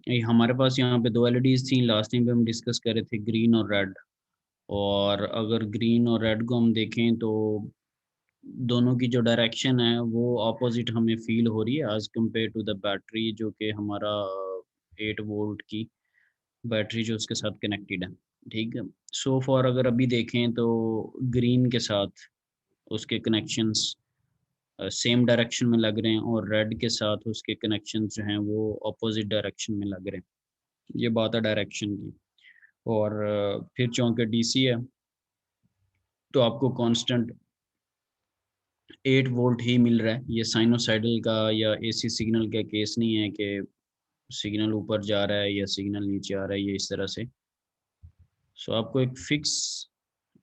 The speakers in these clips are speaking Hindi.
ये हमारे पास यहाँ पे 2 एलईडीज़ थी, लास्ट टाइम पे हम डिस्कस कर रहे थे ग्रीन और रेड। और अगर ग्रीन और रेड को हम देखें तो दोनों की जो डायरेक्शन है वो अपोज़िट हमें फ़ील हो रही है as compared to the battery, जो कि हमारा 8 वोल्ट की बैटरी जो उसके साथ कनेक्टेड है, ठीक है? सो फ़ार अगर अभी देखें तो ग्रीन के साथ उसके कनेक्शंस सेम डायरेक्शन में लग रहे हैं और रेड के साथ उसके कनेक्शंस जो हैं वो अपोज़िट डायरेक्शन में लग रहे हैं। ये बात है डायरेक्शन की। और फिर चूँकि डीसी है, तो आपको कांस्टेंट 8 वोल्ट ही मिल रहा है। ये साइनोसॉइडल का या एसी सिग्नल का केस नहीं है कि सिग्नल ऊपर जा रहा है या सिग्नल नीचे आ रहा है, ये इस तरह से। सो आपको एक फिक्स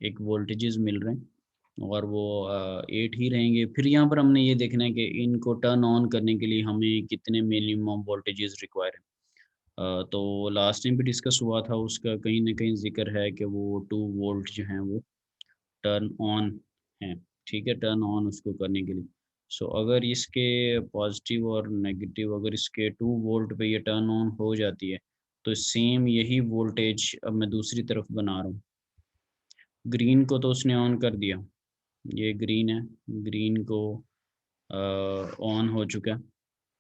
एक वोल्टेजेस मिल रहे हैं और वो 8 ही रहेंगे। फिर यहाँ पर हमने ये देखना है कि इनको टर्न ऑन करने के लिए हमें कितने मिनिमम वोल्टेजेस रिक्वायर हैं। तो लास्ट टाइम भी डिस्कस हुआ था, उसका कहीं न कहीं ज़िक्र है कि वो 2 वोल्ट जो हैं वो टर्न ऑन है, ठीक है? टर्न ऑन उसको करने के लिए। सो अगर इसके पॉज़िटिव और नेगेटिव अगर इसके 2 वोल्ट पे ये टर्न ऑन हो जाती है, तो सेम यही वोल्टेज अब मैं दूसरी तरफ बना रहा हूँ। ग्रीन को तो उसने ऑन कर दिया, ये ग्रीन है, ग्रीन को ऑन हो चुका है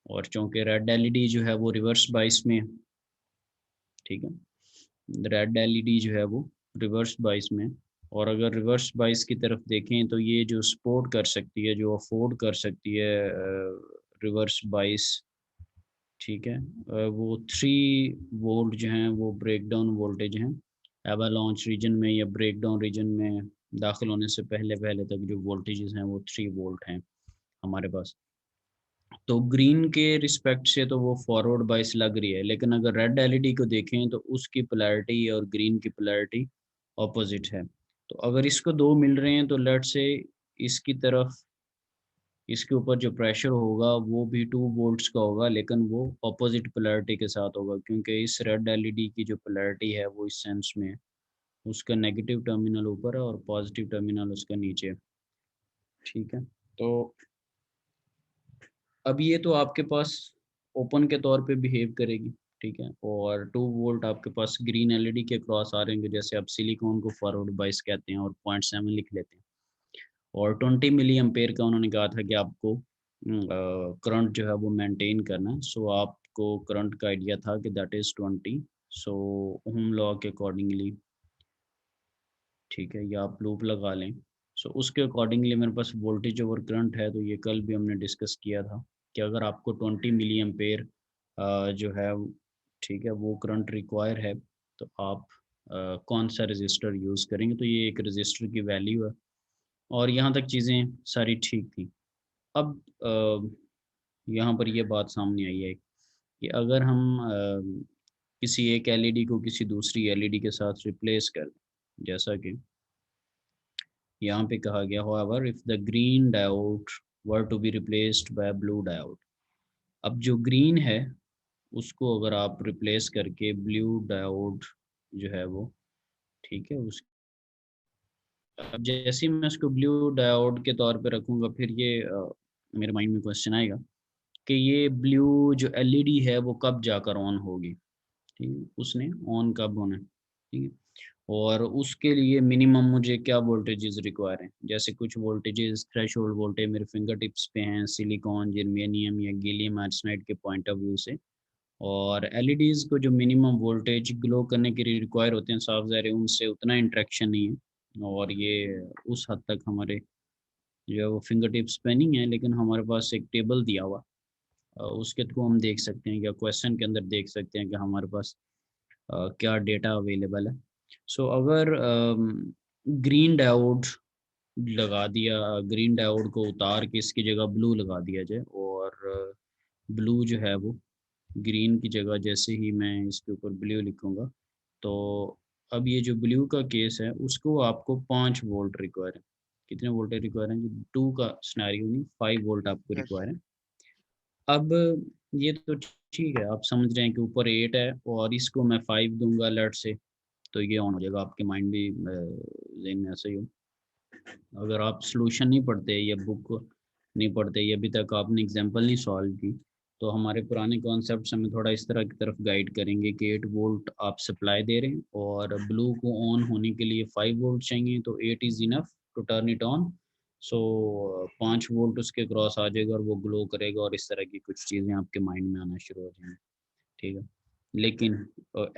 और चूँकि रेड एलईडी जो है वो रिवर्स बायस में है, ठीक है? रेड एलईडी जो है वो रिवर्स बायस में है। और अगर रिवर्स बायस की तरफ देखें तो ये जो सपोर्ट कर सकती है, जो अफ़ोर्ड कर सकती है रिवर्स बायस, ठीक है? वो 3 वोल्ट जो हैं वो ब्रेकडाउन वोल्टेज हैं। एवालांच रीजन में या ब्रेकडाउन रीजन में दाखिल होने से पहले-पहले तक जो वोल्टेजेस हैं वो 3 वोल्ट हैं हमारे पास। तो ग्रीन के रिस्पेक्ट से तो वो फॉरवर्ड बायस लग रही है, लेकिन अगर रेड एलईडी को देखें तो उसकी पोलैरिटी और ग्रीन की पोलैरिटी ऑपोज़िट है। तो अगर इसको 2 मिल रहे हैं तो लेट्स से इसकी तरफ इसके ऊपर जो प्रेशर होगा वो भी 2 वोल्ट्स का होगा, लेकिन वो ऑपोज़िट पोलैरिटी के साथ होगा, क्योंकि इस रेड एलईडी की जो पोलैरिटी है वो इस सेंस में है, उसका नेगेटिव टर्मिनल ऊपर है और पॉज़िटिव टर्मिनल उसका नीचे है, ठीक है? तो अब ये तो आपके पास ओपन के तौर पे बिहेव करेगी, ठीक है? और 2 वोल्ट आपके पास ग्रीन एलईडी के क्रॉस आ रहे होंगे, जैसे आप सिलिकॉन को फॉरवर्ड बायस कहते हैं और 0.7 लिख लेते हैं। और 20 मिली एम्पेयर का उन्होंने कहा था कि आपको करंट जो है वो मेंटेन करना है। सो आपको करंट का आइडिया था कि that is 20। So Ohm law के अकॉर्डिंगली, ठीक है, या आप लूप लगा लें। सो उसके अकॉर्डिंगली मेरे पास वोल्टेज ओवर करंट है, तो ये कल भी हमने डिस्कस किया था कि अगर आपको 20 मिली एम्पेयर जो है, ठीक है, वो करंट रिक्वायर है, तो आप कौन सा रजिस्टर यूज़ करेंगे। तो ये एक रजिस्टर की वैल्यू है और यहाँ तक चीज़ें सारी ठीक थी। अब यहाँ पर ये बात सामने आई है कि अगर हम किसी एक एलईडी को किसी दूसरी एलईडी के साथ रिप्लेस कर दें, जैसा कि यहाँ पे कहा गया, however if the green diode were to be replaced by a blue diode। अब जो ग्रीन है उसको अगर आप रिप्लेस करके ब्लू डायोड जो है वो, ठीक है, उस अब जैसे ही मैं उसको ब्लू डायोड के तौर पे रखूँगा, फिर ये मेरे माइंड में क्वेश्चन आएगा कि ये ब्लू जो एलईडी है वो कब जाकर ऑन होगी, ठीक है? उसने ऑन कब होना है, ठीक है? और उसके लिए मिनिमम मुझे क्या वोल्टेजेस रिक्वायर हैं, जैसे कुछ वोल्टेजेस थ्रेशोल्ड वोल्टेज मेरे फिंगर टिप्स पे हैं सिलिकॉन, जर्मेनियम या गैलियम आर्सेनाइड के पॉइंट ऑफ व्यू से। और एलईडीज़ को जो मिनिमम वोल्टेज ग्लो करने के लिए रिक्वायर होते हैं, साफ ज़ाहिर है उनसे उतना इंटरेक्शन नहीं है और ये उस हद तक हमारे जो है वो फिंगर टिप्स पे नहीं है, लेकिन हमारे पास एक टेबल दिया हुआ, उसके थ्रू हम देख सकते हैं या क्वेश्चन के अंदर देख सकते हैं कि हमारे पास क्या डेटा अवेलेबल है। सो अगर ग्रीन डायोड लगा दिया, ग्रीन डायोड को उतार के इसकी जगह ब्लू लगा दिया जाए और ब्लू जो है वो ग्रीन की जगह, जैसे ही मैं इसके ऊपर ब्लू लिखूँगा, तो अब ये जो ब्लू का केस है उसको आपको 5 वोल्ट रिक्वायर है। कितने वोल्टेज रिक्वायर हैं? 2 का सिनेरियो नहीं, 5 वोल्ट आपको यस। रिक्वायर है। अब ये तो ठीक है, आप समझ रहे हैं कि ऊपर 8 है और इसको मैं 5 दूँगा लेट्स से, तो ये ऑन हो जाएगा। आपके माइंड भी ज़हन में ऐसा ही हो। अगर आप सॉल्यूशन नहीं पढ़ते या बुक नहीं पढ़ते या अभी तक आपने एग्ज़ाम्पल नहीं सॉल्व की, तो हमारे पुराने कॉन्सेप्ट्स हमें थोड़ा इस तरह की तरफ गाइड करेंगे कि 8 वोल्ट आप सप्लाई दे रहे हैं और ब्लू को ऑन होने के लिए 5 वोल्ट चाहिए, तो 8 is enough to turn it on. So 5 volt उसके क्रॉस आ जाएगा और वो ग्लो करेगा और इस तरह की कुछ चीज़ें आपके माइंड में आना शुरू हो जाएंगी, ठीक है। लेकिन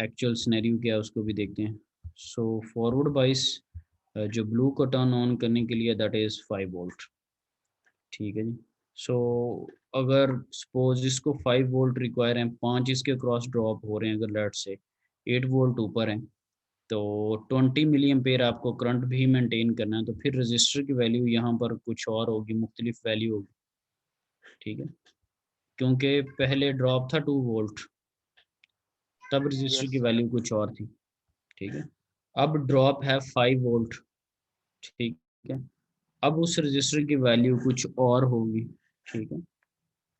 एक्चुअल सिनेरियो क्या है उसको भी देखते हैं। सो फॉरवर्ड बाइस जो ब्लू को टर्न ऑन करने के लिए दैट इज़ 5 वोल्ट, ठीक है जी। सो अगर सपोज इसको 5 वोल्ट रिक्वायर है, 5 इसके क्रॉस ड्रॉप हो रहे हैं, अगर लेट से 8 वोल्ट ऊपर हैं, तो 20 मिली एम्पेयर आपको करंट भी मेंटेन करना है, तो फिर रजिस्टर की वैल्यू यहाँ पर कुछ और होगी, मुख्तलिफ वैल्यू होगी, ठीक है। क्योंकि पहले ड्रॉप था 2 वोल्ट, तब रजिस्टर की यस। वैल्यू कुछ और थी, ठीक है। अब ड्रॉप है 5 वोल्ट, ठीक है। अब उस रजिस्टर की वैल्यू कुछ और होगी, ठीक है।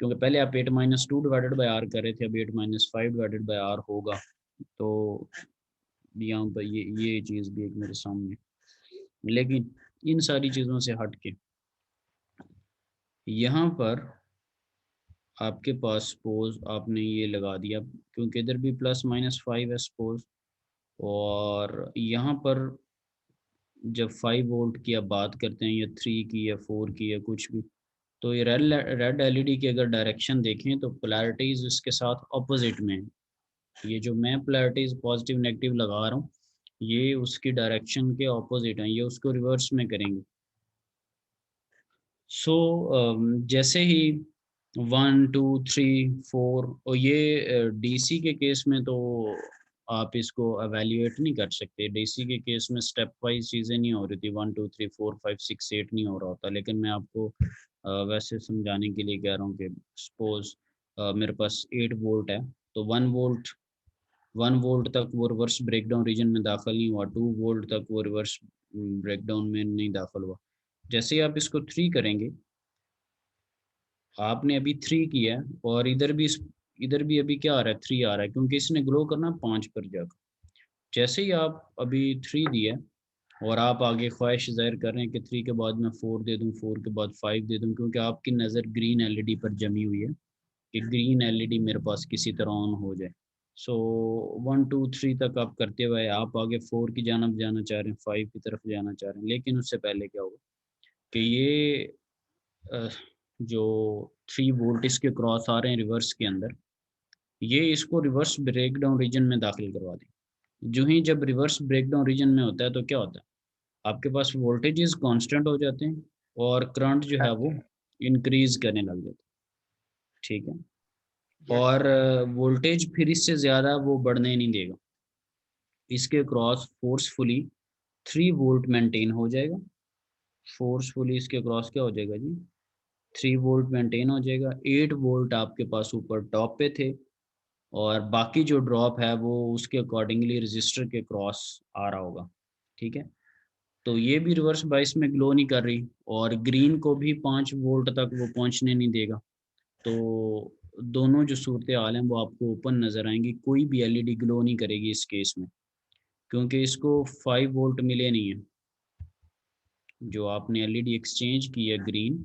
क्योंकि पहले आप 8 माइनस 2 डिवाइडेड बाय आर कर रहे थे, अब 8 माइनस 5 डिवाइडेड बाय आर होगा। तो यहाँ पर ये चीज़ भी एक मेरे सामने, लेकिन इन सारी चीज़ों से हट के यहाँ पर आपके पास सपोज आपने ये लगा दिया, क्योंकि इधर भी प्लस माइनस 5 है सपोज, और यहाँ पर जब 5 वोल्ट की आप बात करते हैं या 3 की या 4 की या कुछ भी, तो ये रेड एलईडी की अगर डायरेक्शन देखें तो पोलैरिटीज़ इसके साथ ऑपोजिट में है। ये जो मैं पोलैरिटीज़ पॉजिटिव नेगेटिव लगा रहा हूँ, ये उसकी डायरेक्शन के ऑपोजिट हैं, ये उसको रिवर्स में करेंगे। सो जैसे ही 1 2 3 4, और ये डीसी के केस में तो आप इसको एवेल्यूएट नहीं कर सकते। डीसी के केस में स्टेप वाइज चीज़ें नहीं हो रही थी, 1 2 3 4 5 6 8 नहीं हो रहा होता। लेकिन मैं आपको वैसे समझाने के लिए कह रहा हूँ कि सपोज मेरे पास 8 वोल्ट है, तो 1 वोल्ट तक वो रिवर्स ब्रेकडाउन रीजन में दाखिल नहीं हुआ, 2 वोल्ट तक वो रिवर्स ब्रेकडाउन में नहीं दाखिल हुआ। जैसे ही आप इसको 3 करेंगे, आपने अभी 3 किया है और इधर भी अभी क्या आ रहा है, 3 आ रहा है, क्योंकि इसने ग्लो करना 5 पर जाकर। जैसे ही आप अभी 3 दिया और आप आगे ख्वाहिश ज़ाहिर कर रहे हैं कि 3 के बाद मैं 4 दे दूँ, 4 के बाद 5 दे दूँ, क्योंकि आपकी नज़र ग्रीन एलईडी पर जमी हुई है कि ग्रीन एलईडी मेरे पास किसी तरह ऑन हो जाए। सो 1 2 3 तक आप करते हुए आप आगे 4 की जानब जाना चाह रहे हैं, 5 की तरफ जाना चाह रहे हैं, लेकिन उससे पहले क्या होगा कि ये अ, जो 3 वोल्ट इसके क्रॉस आ रहे हैं रिवर्स के अंदर, ये इसको रिवर्स ब्रेकडाउन रीजन में दाखिल करवा दें। जो ही जब रिवर्स ब्रेकडाउन रीजन में होता है तो क्या होता है, आपके पास वोल्टेजेस कांस्टेंट हो जाते हैं और करंट जो है वो एग्जैक्टली। इंक्रीज करने लग जाता है, ठीक है। यस। और वोल्टेज फिर इससे ज़्यादा वो बढ़ने नहीं देगा। इसके क्रॉस फोर्सफुली 3 वोल्ट मेंटेन हो जाएगा। फोर्सफुली इसके क्रॉस क्या हो जाएगा जी, 3 वोल्ट मेंटेन हो जाएगा। 8 वोल्ट आपके पास ऊपर टॉप पे थे और बाकी जो ड्रॉप है वो उसके अकॉर्डिंगली रजिस्टर के क्रॉस आ रहा होगा, ठीक है। तो ये भी रिवर्स बायस में ग्लो नहीं कर रही और ग्रीन को भी 5 वोल्ट तक वो पहुंचने नहीं देगा। तो दोनों जो सूरत हाल हैं वो आपको ओपन नज़र आएंगी, कोई भी एलईडी ग्लो नहीं करेगी इस केस में, क्योंकि इसको 5 वोल्ट मिले नहीं है। जो आपने एलईडी एक्सचेंज की है ग्रीन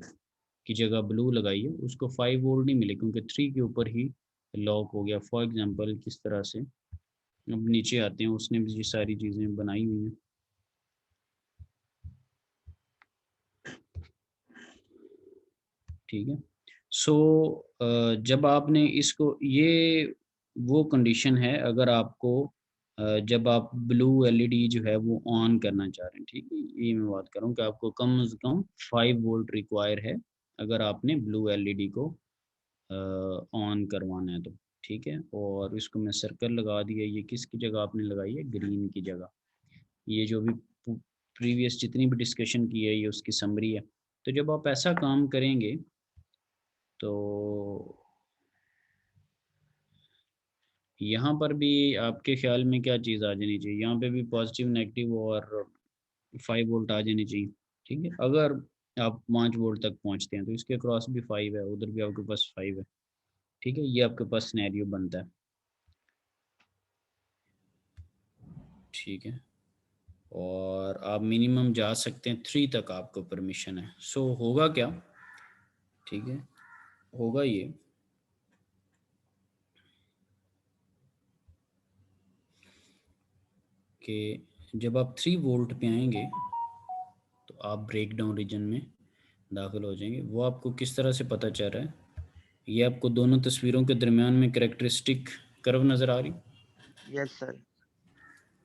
की जगह ब्लू लगाई है, उसको 5 वोल्ट नहीं मिले, क्योंकि 3 के ऊपर ही लॉक हो गया। फॉर एग्जांपल किस तरह से, अब नीचे आते हैं, उसने भी ये सारी चीज़ें बनाई हुई हैं, ठीक है। सो जब आपने इसको ये वो कंडीशन है अगर आपको जब आप ब्लू एलईडी जो है वो ऑन करना चाह रहे हैं, ठीक है। ये मैं बात कर रहा हूँ कि आपको कम से कम 5 वोल्ट रिक्वायर है अगर आपने ब्लू एलईडी को ऑन करवाना है तो, ठीक है। और इसको मैं सर्कल लगा दिया, ये किसकी जगह आपने लगाई है, ग्रीन की जगह। ये जो भी प्रीवियस जितनी भी डिस्कशन की है ये उसकी समरी है। तो जब आप ऐसा काम करेंगे तो यहाँ पर भी आपके ख़्याल में क्या चीज़ आ जानी चाहिए? यहाँ पे भी पॉज़िटिव, नेगेटिव और 5 वोल्ट आ जानी चाहिए, ठीक है? अगर आप 5 वोल्ट तक पहुँचते हैं तो इसके अक्रॉस भी 5 है, उधर भी आपके पास 5 है, ठीक है? ये आपके पास सिनेरियो बनता है, ठीक है? और आप मिनिमम जा सकते हैं 3 तक, आपको परमिशन है। सो होगा क्या, ठीक है? होगा ये कि जब आप 3 वोल्ट पे आएंगे तो आप ब्रेक डाउन रीजन में दाखिल हो जाएंगे। वो आपको किस तरह से पता चल रहा है, ये आपको दोनों तस्वीरों के दरमियान में करेक्टरिस्टिक कर्व नज़र आ रही, यस सर।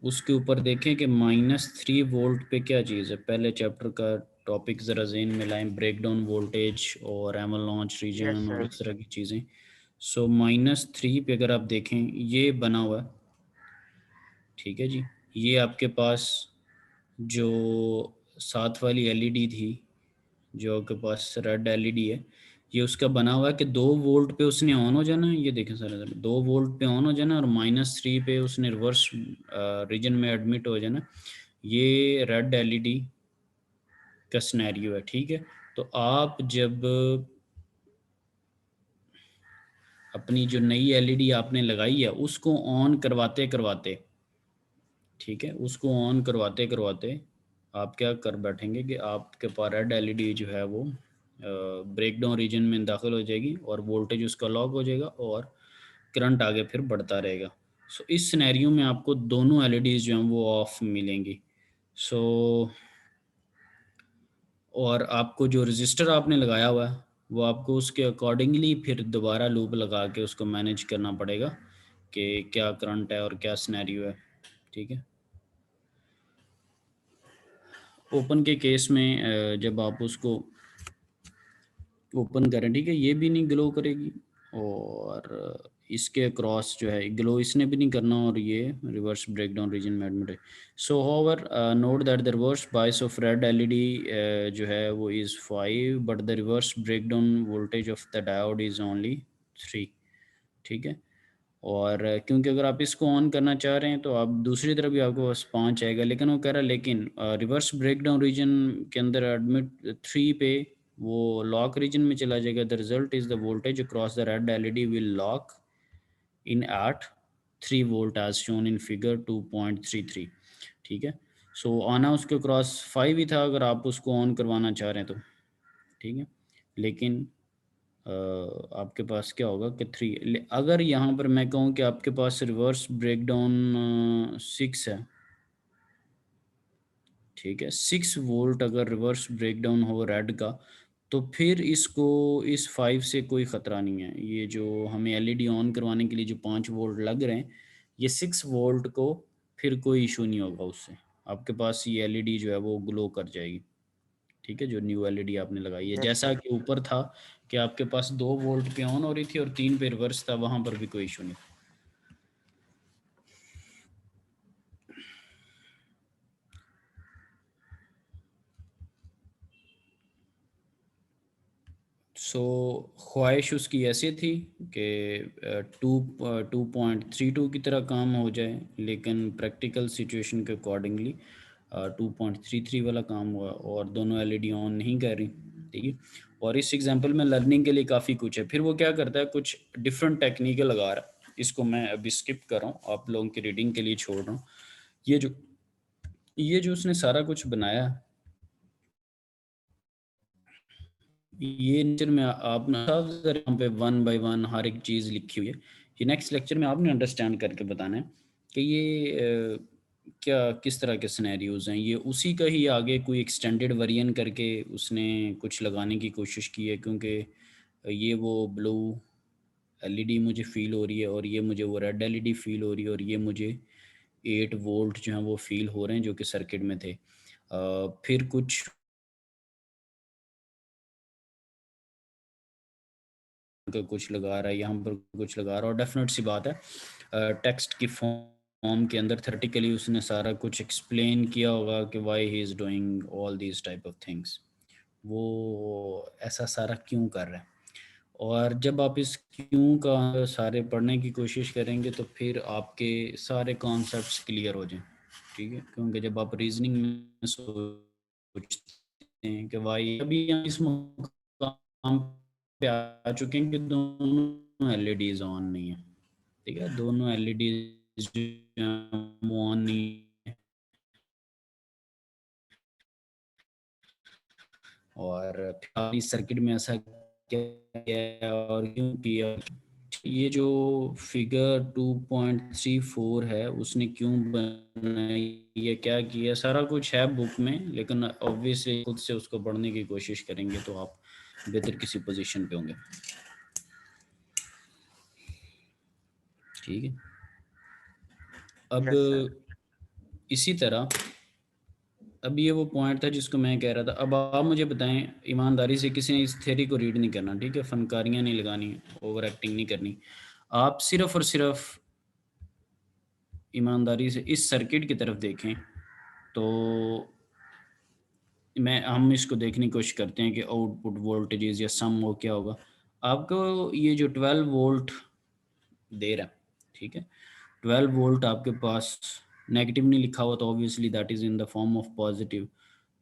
उसके ऊपर देखें कि -3 वोल्ट पे क्या चीज़ है। पहले चैप्टर का टॉपिक ज़रा ज़हन में लाएं, ब्रेक डाउन वोल्टेज और एवलांच यस रीजन और सर। इस तरह की चीज़ें। सो -3 पे अगर आप देखें ये बना हुआ है, ठीक है जी। ये आपके पास जो साथ वाली एलईडी थी, जो आपके पास रेड एलईडी है, ये उसका बना हुआ है कि 2 वोल्ट पे उसने ऑन हो जाना है। ये देखें सर, 2 वोल्ट पे ऑन हो जाना और -3 पे उसने रिवर्स रीजन में एडमिट हो जाना। ये रेड एलईडी का सिनेरियो है, ठीक है। तो आप जब अपनी जो नई एलईडी आपने लगाई है उसको ऑन करवाते करवाते, ठीक है, उसको ऑन करवाते करवाते आप क्या कर बैठेंगे कि आपके पास रेड एलईडी जो है वो ब्रेक डाउन रीजन में दाखिल हो जाएगी और वोल्टेज उसका लॉक हो जाएगा और करंट आगे फिर बढ़ता रहेगा। सो इस सिनेरियो में आपको दोनों एलईडीज जो हैं वो ऑफ मिलेंगी। सो और आपको जो रजिस्टर आपने लगाया हुआ है वो आपको उसके अकॉर्डिंगली फिर दोबारा लूप लगा के उसको मैनेज करना पड़ेगा कि क्या करंट है और क्या सिनेरियो है, ठीक है। ओपन के केस में जब आप उसको ओपन करें, ठीक है, ये भी नहीं ग्लो करेगी और इसके क्रॉस जो है ग्लो इसने भी नहीं करना और ये रिवर्स ब्रेकडाउन रीजन में एडमिट है। सो however note that the reverse bias of red LED जो है वो is 5 but the reverse breakdown voltage of the diode is only 3, ठीक है। और क्योंकि अगर आप इसको ऑन करना चाह रहे हैं तो आप दूसरी तरफ भी आपको बस 5 आएगा, लेकिन वो कह रहा है लेकिन रिवर्स ब्रेकडाउन रीजन के अंदर एडमिट 3 पे वो लॉक रीजन में चला जाएगा। The result is the voltage across the red LED will lock in at 3 volt as shown in figure 2.33, ठीक है। सो आना उसके क्रॉस 5 ही था अगर आप उसको ऑन करवाना चाह रहे हैं तो, ठीक है। लेकिन आपके पास क्या होगा कि 3, अगर यहाँ पर मैं कहूँ कि आपके पास रिवर्स ब्रेकडाउन 6 है, ठीक है, 6 वोल्ट अगर रिवर्स ब्रेकडाउन हो रेड का तो फिर इसको इस 5 से कोई ख़तरा नहीं है। ये जो हमें एलईडी ऑन करवाने के लिए जो 5 वोल्ट लग रहे हैं, ये 6 वोल्ट को फिर कोई इशू नहीं होगा उससे। आपके पास ये एलईडी जो है वो ग्लो कर जाएगी, ठीक है, जो न्यू एलईडी आपने लगाई है। यस जैसा सर। कि ऊपर था कि आपके पास 2 वोल्ट पे ऑन हो रही थी और 3 पे रिवर्स था, वहां पर भी कोई इशू नहीं। सो ख्वाहिश उसकी ऐसी थी कि 2.32 की तरह काम हो जाए, लेकिन प्रैक्टिकल सिचुएशन के अकॉर्डिंगली 2.33 वाला काम हुआ और दोनों एलईडी ऑन नहीं कर रही, ठीक है। और इस एग्जांपल में लर्निंग के लिए काफ़ी कुछ है। फिर वो क्या करता है, कुछ डिफरेंट टेक्निक लगा रहा है। इसको मैं अभी स्किप कर रहा हूँ, आप लोगों की रीडिंग के लिए छोड़ रहा हूँ। ये जो ये जो उसने सारा कुछ बनाया, ये लेक्चर में आप ना अगर यहाँ पे 1 बाय 1 हर एक चीज़ लिखी हुई है। ये नेक्स्ट लेक्चर में आपने अंडरस्टैंड करके बताना है कि ये क्या किस तरह के सिनेरियोज़ हैं। ये उसी का ही आगे कोई एक्सटेंडेड वेरिएंट करके उसने कुछ लगाने की कोशिश की है, क्योंकि ये वो ब्लू एलईडी मुझे फ़ील हो रही है और ये मुझे वो रेड एलईडी फ़ील हो रही है और ये मुझे 8 वोल्ट जो हैं वो फ़ील हो रहे हैं जो कि सर्किट में थे। फिर कुछ का कुछ लगा रहा है, यहाँ पर कुछ लगा रहा है और डेफ़िनेट सी बात है टेक्स्ट की फॉर्म के अंदर थ्योरेटिकली उसने सारा कुछ एक्सप्लेन किया होगा कि why he is doing all these type of things. वो ऐसा सारा क्यों कर रहा है? और जब आप इस क्यों का सारे पढ़ने की कोशिश करेंगे तो फिर आपके सारे कॉन्सेप्ट्स क्लियर हो जाएँ, ठीक है? क्योंकि जब आप रीज़निंग में सोचते हैं कि व्हाई, अभी हम इस मुकाम पे आ चुके हैं कि दोनों एलईडीज़ ऑन नहीं है, ठीक है? दोनों एलईडीज़ जो हैं वो ऑन नहीं है और इस सर्किट में ऐसा क्या किया और क्यों किया? ये जो फिगर 2.34 है उसने क्यों बनाई, ये क्या किया, सारा कुछ है बुक में, लेकिन ऑब्वियसली खुद से उसको पढ़ने की कोशिश करेंगे तो आप बेहतर किसी पोजीशन पे होंगे। ठीक है, अब यस सर। इसी तरह अब ये वो पॉइंट था जिसको मैं कह रहा था। अब आप मुझे बताएं, ईमानदारी से, किसी ने इस थ्योरी को रीड नहीं करना, ठीक है, फनकारियाँ नहीं लगानी, ओवर एक्टिंग नहीं करनी, आप सिर्फ और सिर्फ ईमानदारी से इस सर्किट की तरफ देखें। तो हम इसको देखने की कोशिश करते हैं कि आउटपुट वोल्टेजेस या सम वो क्या होगा। आपको ये जो 12 वोल्ट दे रहा है, ठीक है, 12 वोल्ट आपके पास नेगेटिव नहीं लिखा हुआ, तो obviously that is in the form of positive.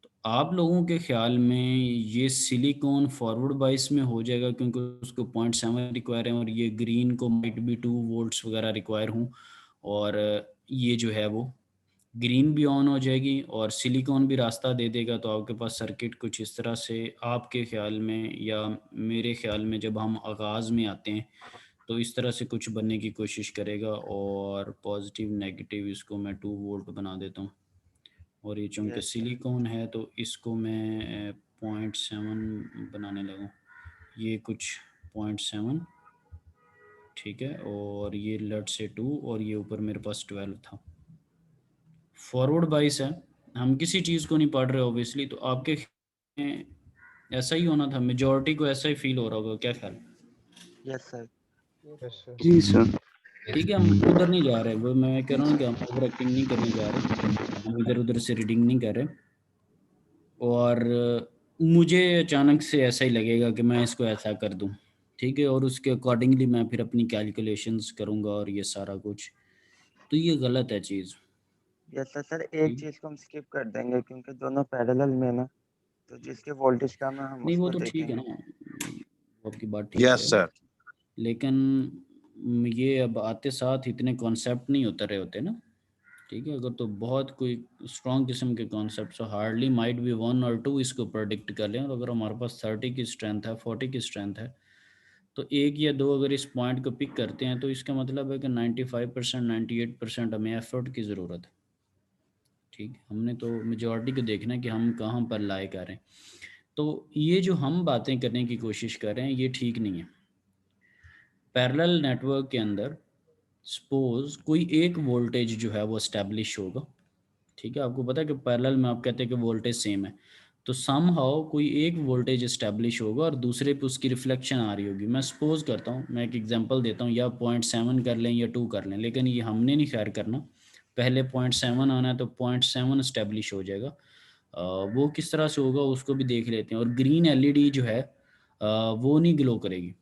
तो आप लोगों के ख्याल में ये सिलिकॉन फॉरवर्ड बाइस में हो जाएगा, क्योंकि उसको 0.7 रिक्वायर है, और ये ग्रीन को माइट भी 2 वोल्ट्स वगैरह रिक्वायर हूँ, और ये जो है वो ग्रीन भी ऑन हो जाएगी और सिलिकॉन भी रास्ता दे देगा। तो आपके पास सर्किट कुछ इस तरह से आपके ख्याल में या मेरे ख्याल में, जब हम आगाज़ में आते हैं तो इस तरह से कुछ बनने की कोशिश करेगा। और पॉजिटिव नेगेटिव इसको मैं 2 वोल्ट बना देता हूँ, और ये चूँकि यस सर। सिलिकॉन है तो इसको मैं 0.7 बनाने लगा, ये कुछ 0.7, ठीक है, और ये लेट से 2, और ये ऊपर मेरे पास 12 था। फॉरवर्ड बाइस है, हम किसी चीज़ को नहीं पढ़ रहे ऑब्वियसली, तो आपके में ऐसा ही होना था, मेजॉरिटी को ऐसा ही फील हो रहा होगा, क्या ख्याल? Yes sir. Yes sir. जी सर। ठीक है, हम उधर नहीं जा रहे, वो मैं कह रहा हूँ कि हम ओवर एक्टिंग नहीं करने जा रहे, हम इधर उधर से रीडिंग नहीं कर रहे। और मुझे अचानक से ऐसा ही लगेगा कि मैं इसको ऐसा कर दूं, ठीक है, और उसके अकॉर्डिंगली मैं फिर अपनी कैलकुलेशंस करूंगा और ये सारा कुछ, तो ये गलत है चीज़। Yes sir. सर एक ठीक, चीज़ को हम स्किप कर देंगे क्योंकि दोनों पैरेलल में ना, तो जिसके वोल्टेज कम है हम नहीं वो उसको तो ठीक है ना, देखेंगे। वो आपकी बात ठीक यस है, सर। लेकिन ये अब आते साथ इतने कॉन्सेप्ट नहीं उतर रहे होते ना, ठीक है, अगर तो बहुत कोई स्ट्रॉन्ग किस्म के concept, so hardly might be 1 और 2 इसको प्रेडिक्ट कर लें, और अगर हमारे पास 30 की स्ट्रेंथ है, 40 की स्ट्रेंथ है, तो एक या दो अगर इस पॉइंट को पिक करते हैं तो इसका मतलब है कि 95%, 98% हमें एफर्ट की ज़रूरत है। ठीक, हमने तो मेजॉरिटी को देखना है कि हम कहाँ पर लाए कर रहे हैं। तो ये जो हम बातें करने की कोशिश कर रहे हैं ये ठीक नहीं है। पैरेलल नेटवर्क के अंदर सपोज कोई एक वोल्टेज जो है वो इस्टेब्लिश होगा, ठीक है, आपको पता है कि पैरेलल में आप कहते हैं कि वोल्टेज सेम है, तो समहाउ कोई एक वोल्टेज इस्टेब्लिश होगा और दूसरे पे उसकी रिफ्लेक्शन आ रही होगी। मैं सपोज करता हूँ, मैं एक एग्जांपल देता हूँ, या 0.7 कर लें या 2 कर लें, लेकिन ये हमने नहीं खैर करना, पहले 0.7 आना है तो 0.7 इस्टेब्लिश हो जाएगा। वो किस तरह से होगा उसको भी देख लेते हैं। और ग्रीन एलईडी जो है वो नहीं ग्लो करेगी,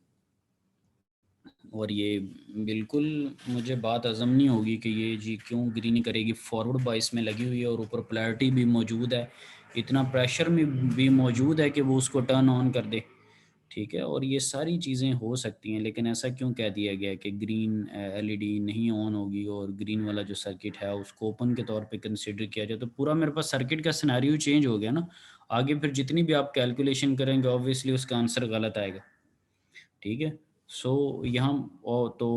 और ये बिल्कुल मुझे बात हज़म नहीं होगी कि ये जी क्यों ग्रीन करेगी, फॉरवर्ड बाइस में लगी हुई है और ऊपर पोलैरिटी भी मौजूद है, इतना प्रेशर में भी मौजूद है कि वो उसको टर्न ऑन कर दे, ठीक है, और ये सारी चीज़ें हो सकती हैं, लेकिन ऐसा क्यों कह दिया गया है कि ग्रीन एलईडी नहीं ऑन होगी और ग्रीन वाला जो सर्किट है उसको ओपन के तौर पे कंसिडर किया जाए, तो पूरा मेरे पास सर्किट का सिनेरियो चेंज हो गया ना। आगे फिर जितनी भी आप कैलकुलेशन करेंगे ऑब्वियसली उसका आंसर गलत आएगा, ठीक है। सो यहाँ तो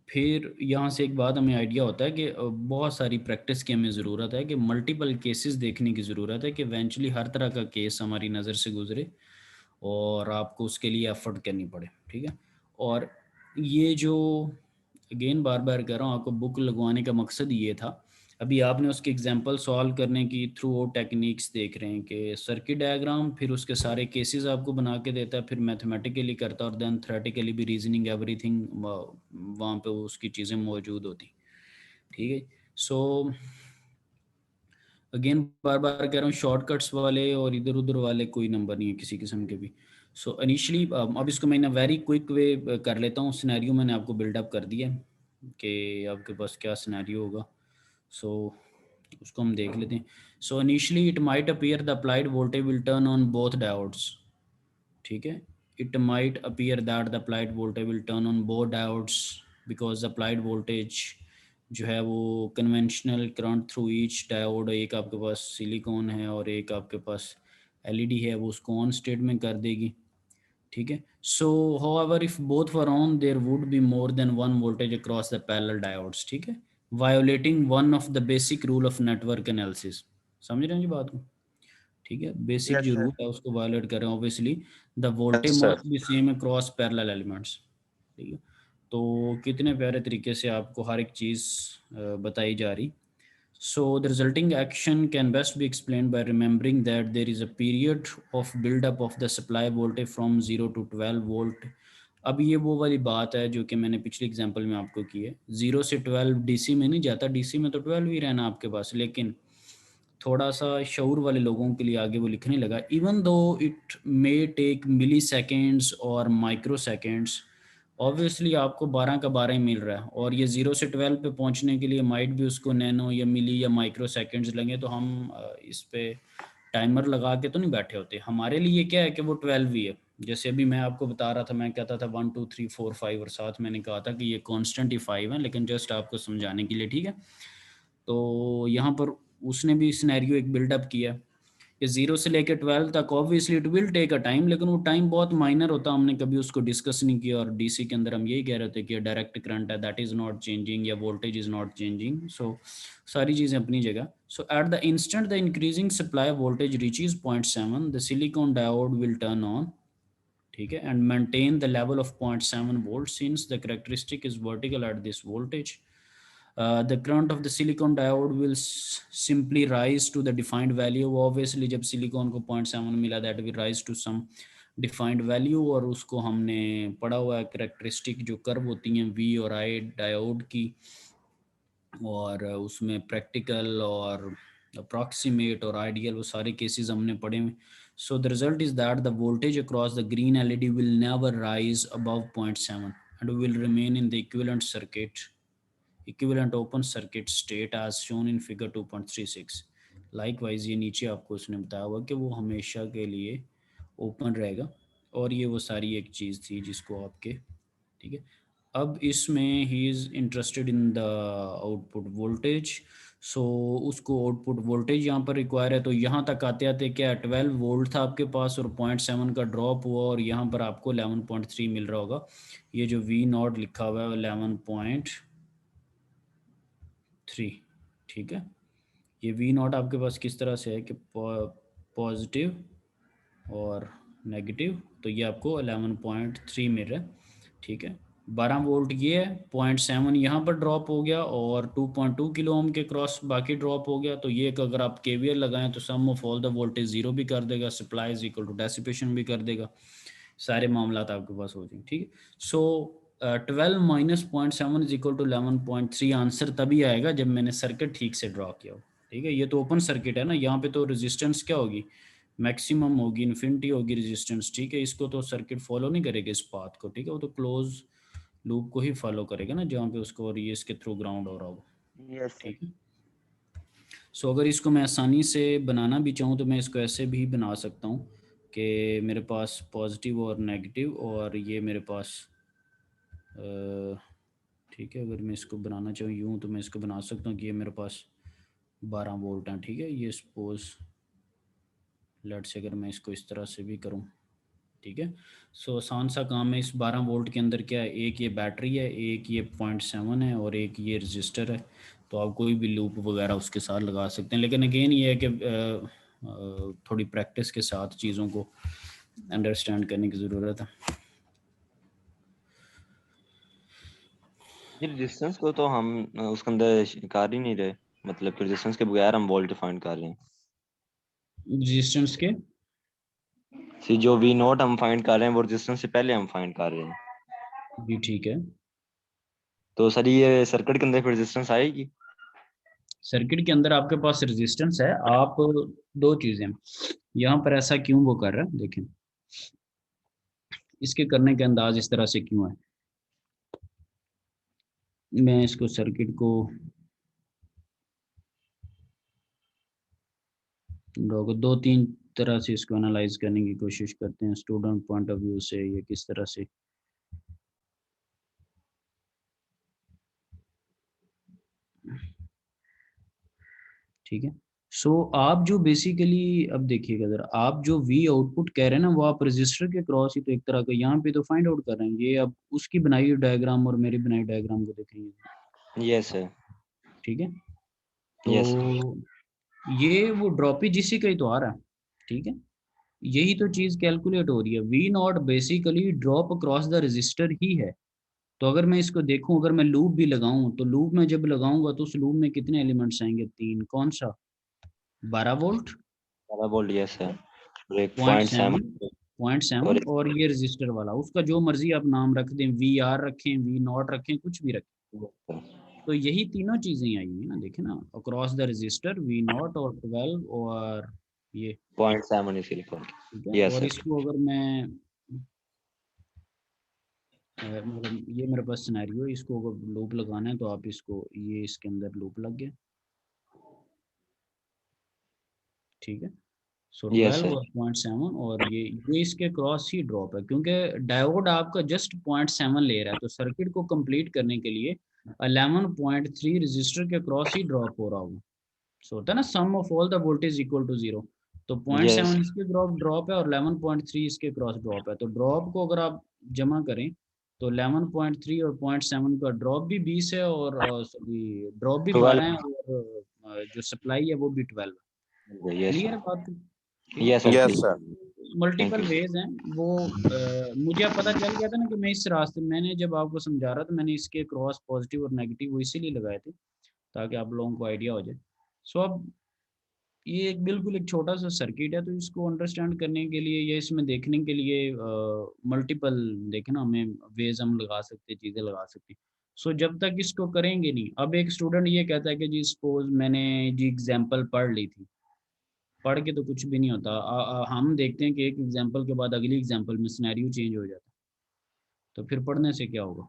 फिर यहाँ से एक बात हमें आइडिया होता है कि बहुत सारी प्रैक्टिस की हमें ज़रूरत है, कि मल्टीपल केसेस देखने की ज़रूरत है, कि इवेंचुअली हर तरह का केस हमारी नज़र से गुजरे और आपको उसके लिए एफर्ट करनी पड़े, ठीक है। और ये जो अगेन बार बार कह रहा हूँ, आपको बुक लगवाने का मकसद ये था। अभी आपने उसके एग्जांपल सॉल्व करने की थ्रू आउट टेक्निक्स देख रहे हैं कि सर्किट डायग्राम, फिर उसके सारे केसेस आपको बना के देता है, फिर मैथमेटिकली करता है, और देन थ्योरेटिकली भी रीजनिंग एवरीथिंग वहाँ पे उसकी चीज़ें मौजूद होती, ठीक है। सो अगेन बार बार कह रहा हूँ, शॉर्टकट्स वाले और इधर उधर वाले कोई नंबर नहीं है किसी किस्म के भी। सो इनिशियली अब इसको मैं वेरी क्विक वे कर लेता हूँ। सिनेरियो मैंने आपको बिल्डअप कर दिया है कि आपके पास क्या सिनेरियो होगा, सो उसको हम देख लेते हैं। So initially it might appear the applied voltage will turn on both diodes, ठीक है, it might appear that the applied voltage will turn on both diodes because applied voltage जो है वो conventional current through each diode, एक आपके पास सिलिकॉन है और एक आपके पास एलईडी है, वो उसको ऑन स्टेट में कर देगी, ठीक है। सो however if both were on there would be more than one voltage across the parallel diodes, ठीक है, violating one of the basic rule of network analysis। समझ रहे हैं जी बात को? ठीक है, बेसिक यस जो सर। रूल है उसको वायलेट कर रहे हैं obviously. The voltage yes sir. Must be same across parallel elements. ठीक है, तो कितने प्यारे तरीके से आपको हर एक चीज़ बताई जा रही। So the resulting action can best be explained by remembering that there is a period of build-up of the supply voltage from 0 to 12 volt। अब ये वो वाली बात है जो कि मैंने पिछले एग्जांपल में आपको की है। 0 से 12 डीसी में नहीं जाता, डीसी में तो 12 ही रहना आपके पास, लेकिन थोड़ा सा शऊर वाले लोगों के लिए आगे वो लिखने लगा, even though it may take milliseconds और माइक्रो सेकेंड्स। ऑब्वियसली आपको 12 का 12 ही मिल रहा है, और ये 0 से 12 पे पहुंचने के लिए माइट भी उसको नैनो या मिली या माइक्रो सेकेंड्स लगे। तो हम इस पे टाइमर लगा के तो नहीं बैठे होते। हमारे लिए क्या है कि वो 12 ही है। जैसे अभी मैं आपको बता रहा था, मैं कहता था 1 2 3 4 5 और साथ मैंने कहा था कि ये कांस्टेंट ही 5 है, लेकिन जस्ट आपको समझाने के लिए, ठीक है। तो यहाँ पर उसने भी सिनेरियो एक बिल्डअप किया कि 0 से लेकर 12 तक obviously it will take a time, लेकिन वो टाइम बहुत माइनर होता, हमने कभी उसको डिस्कस नहीं किया। और डीसी के अंदर हम यही कह रहे थे कि डायरेक्ट करंट है, दैट इज़ नॉट चेंजिंग, या voltage is not changing. So सारी चीज़ें अपनी जगह। So at the instant the increasing supply voltage reaches 0.7 the silicon diode will turn on, ठीक है, and maintain the level of 0.7 volt since the characteristic is vertical at this voltage. The current of the silicon diode will simply rise to the defined value। obviously जब silicon को 0.7 मिला, that will rise to some defined value। और उसको हमने पढ़ा हुआ है characteristic जो कर्व होती हैं V और I डायोड की, और उसमें प्रैक्टिकल और अप्रॉक्सीमेट और आइडियल वो सारे केसेस हमने पढ़े हुए। So the result is that the voltage across the green LED will never rise above 0.7 and will remain in the equivalent circuit, equivalent open circuit state as shown in figure 2.36। likewise ये नीचे आपको उसने बताया हुआ कि वो हमेशा के लिए ओपन रहेगा। और ये वो सारी एक चीज़ थी जिसको आपके, ठीक है। अब इसमें ही is interested in the output voltage. So उसको आउटपुट वोल्टेज यहाँ पर रिक्वायर है। तो यहाँ तक आते आते क्या 12 वोल्ट था आपके पास और 0.7 का ड्रॉप हुआ, और यहाँ पर आपको 11.3 मिल रहा होगा। ये जो V नॉट लिखा हुआ है 11.3, ठीक है। ये V नॉट आपके पास किस तरह से है कि पॉजिटिव और नेगेटिव, तो ये आपको 11.3 मिल रहा है, ठीक है। 12 वोल्ट ये है, 0.7 यहाँ पर ड्रॉप हो गया, और 2.2 किलो ओम के क्रॉस बाकी ड्रॉप हो गया। तो ये एक अगर आप केवीएल लगाएं तो sum of all the voltage zero भी कर देगा, supply is equal to dissipation भी कर देगा, सारे मामला आपके पास हो जाएंगे, ठीक है। So 12 minus 0.7 is equal to 11.3 answer तभी आएगा जब मैंने सर्किट ठीक से ड्रॉ किया हो, ठीक है। ये तो ओपन सर्किट है ना, यहाँ पे तो रेजिस्टेंस क्या होगी, मैक्सिमम होगी, इन्फिनिटी होगी रेजिस्टेंस, ठीक है। इसको तो सर्किट फॉलो नहीं करेगा इस पाथ को, ठीक है। वो तो क्लोज लूप को ही फॉलो करेगा ना, जहाँ पे उसको और ये इसके थ्रू ग्राउंड हो रहा हो, यस सर। ठीक है। सो अगर इसको मैं आसानी से बनाना भी चाहूँ तो मैं इसको ऐसे भी बना सकता हूँ कि मेरे पास पॉजिटिव और नेगेटिव, और ये मेरे पास ठीक है। अगर मैं इसको बनाना चाहूँ यूँ तो मैं इसको बना सकता हूँ कि ये मेरे पास 12 वोल्ट हैं, ठीक है। ये सपोज लेट से अगर मैं इसको इस तरह से भी करूँ, ठीक है। सो आसान सा काम है। इस 12 वोल्ट के अंदर क्या है, एक ये बैटरी है, एक ये 0.7 है, और एक ये रजिस्टर है। तो आप कोई भी लूप वगैरह उसके साथ लगा सकते हैं, लेकिन अगेन ये है कि थोड़ी प्रैक्टिस के साथ चीज़ों को अंडरस्टैंड करने की ज़रूरत है। ये रेजिस्टेंस को तो हम उसके अंदर कर ही नहीं रहे, मतलब कि रेजिस्टेंस के बगैर हम वोल्ट फाइंड कर रहे हैं। रेजिस्टेंस के सी जो वी नोट हम फाइंड कर रहे हैं वो रेजिस्टेंस से पहले हम फाइंड कर रहे हैं। जी ठीक है। तो सर ये सर्किट के अंदर फिर रेजिस्टेंस आएगी। सर्किट के अंदर आपके पास रेजिस्टेंस है। आप दो चीज़ें यहाँ पर ऐसा क्यों वो कर रहा है, देखें इसके करने के अंदाज इस तरह से क्यों है। मैं इसको सर्किट को दो तीन तरह से इसको एनालाइज करने की कोशिश करते हैं स्टूडेंट पॉइंट ऑफ व्यू से, ये किस तरह से। ठीक है। सो आप जो बेसिकली अब देखिएगा जरा, आप जो वी आउटपुट कह रहे हैं ना वो आप रजिस्टर के क्रॉस ही तो एक तरह का यहाँ पे तो फाइंड आउट कर रहे हैं। ये अब उसकी बनाई हुई डायग्राम और मेरी बनाई डायग्राम को देखेंगे, यस सर, ठीक है। यस सर, तो ये वो ड्रॉपेज इसी का ही तो आ रहा है, ठीक है। यही तो चीज कैलकुलेट हो रही है। V naught basically drop across the resistor ही है। तो अगर मैं इसको देखूं, अगर मैं लूप भी लगाऊं, तो लूप में जब लगाऊंगा तो उस लूप में कितने एलिमेंट्स आएंगे? 3। कौन सा? 12 वोल्ट, ज़्यादा बोल्ड, यस सर, और एक point point seven, seven point और सेवन और ये रजिस्टर वाला, उसका जो मर्जी आप नाम रख दें, वी आर रखें, वी नॉट रखें, कुछ भी रखें। तो यही तीनों चीजें आई हुई ना, देखे ना, across the register, we not और 12 और ये, पॉइंट सेवन इसी लिखा, ठीक है। यस और सर, इसको अगर मैं मतलब ये मेरे पास सिनेरियो, इसको अगर लूप लगाना है तो आप इसको, ये इसके अंदर लूप लग गया, ठीक है। सो यस 12 सर, और 0.7 और ये इसके क्रॉस ही ड्रॉप है, क्योंकि डायोड आपका जस्ट 0.7 ले रहा है, तो सर्किट को कंप्लीट करने के लिए 11.3 रजिस्टर के क्रॉस ही ड्रॉप हो रहा होगा। सो होता है ना, sum of all the voltage equal to 0। तो यस 0.7 इसके ड्रॉप है और 11.3 इसके क्रॉस ड्रॉप है। तो ड्रॉप को अगर आप जमा करें तो 11.3 और 0.7 का ड्रॉप भी 20 है, और सॉरी ड्रॉप भी 12 है, 12, और जो सप्लाई है वो भी 12 है। यस क्लियर सर, है बात? ठीक है। यस सर, तो yes sir. Thank multiple you. Ways हैं वो। मुझे अब पता चल गया था ना कि मैं इस रास्ते, मैंने जब आपको समझा रहा था, मैंने इसके क्रॉस पॉजिटिव और नेगेटिव वो इसीलिए लगाए थे ताकि आप लोगों को आइडिया हो जाए। सो अब ये एक बिल्कुल एक छोटा सा सर्किट है, तो इसको अंडरस्टैंड करने के लिए या इसमें देखने के लिए मल्टीपल, देखे ना, हमें वेज हम लगा सकते हैं, चीज़ें लगा सकते हैं। सो जब तक इसको करेंगे नहीं, अब एक स्टूडेंट ये कहता है कि जी सपोज मैंने जी एग्जाम्पल पढ़ ली थी, पढ़ के तो कुछ भी नहीं होता। हम देखते हैं कि एक एग्जाम्पल के बाद अगली एग्जाम्पल में सिनेरियो चेंज हो जाता है, तो फिर पढ़ने से क्या होगा?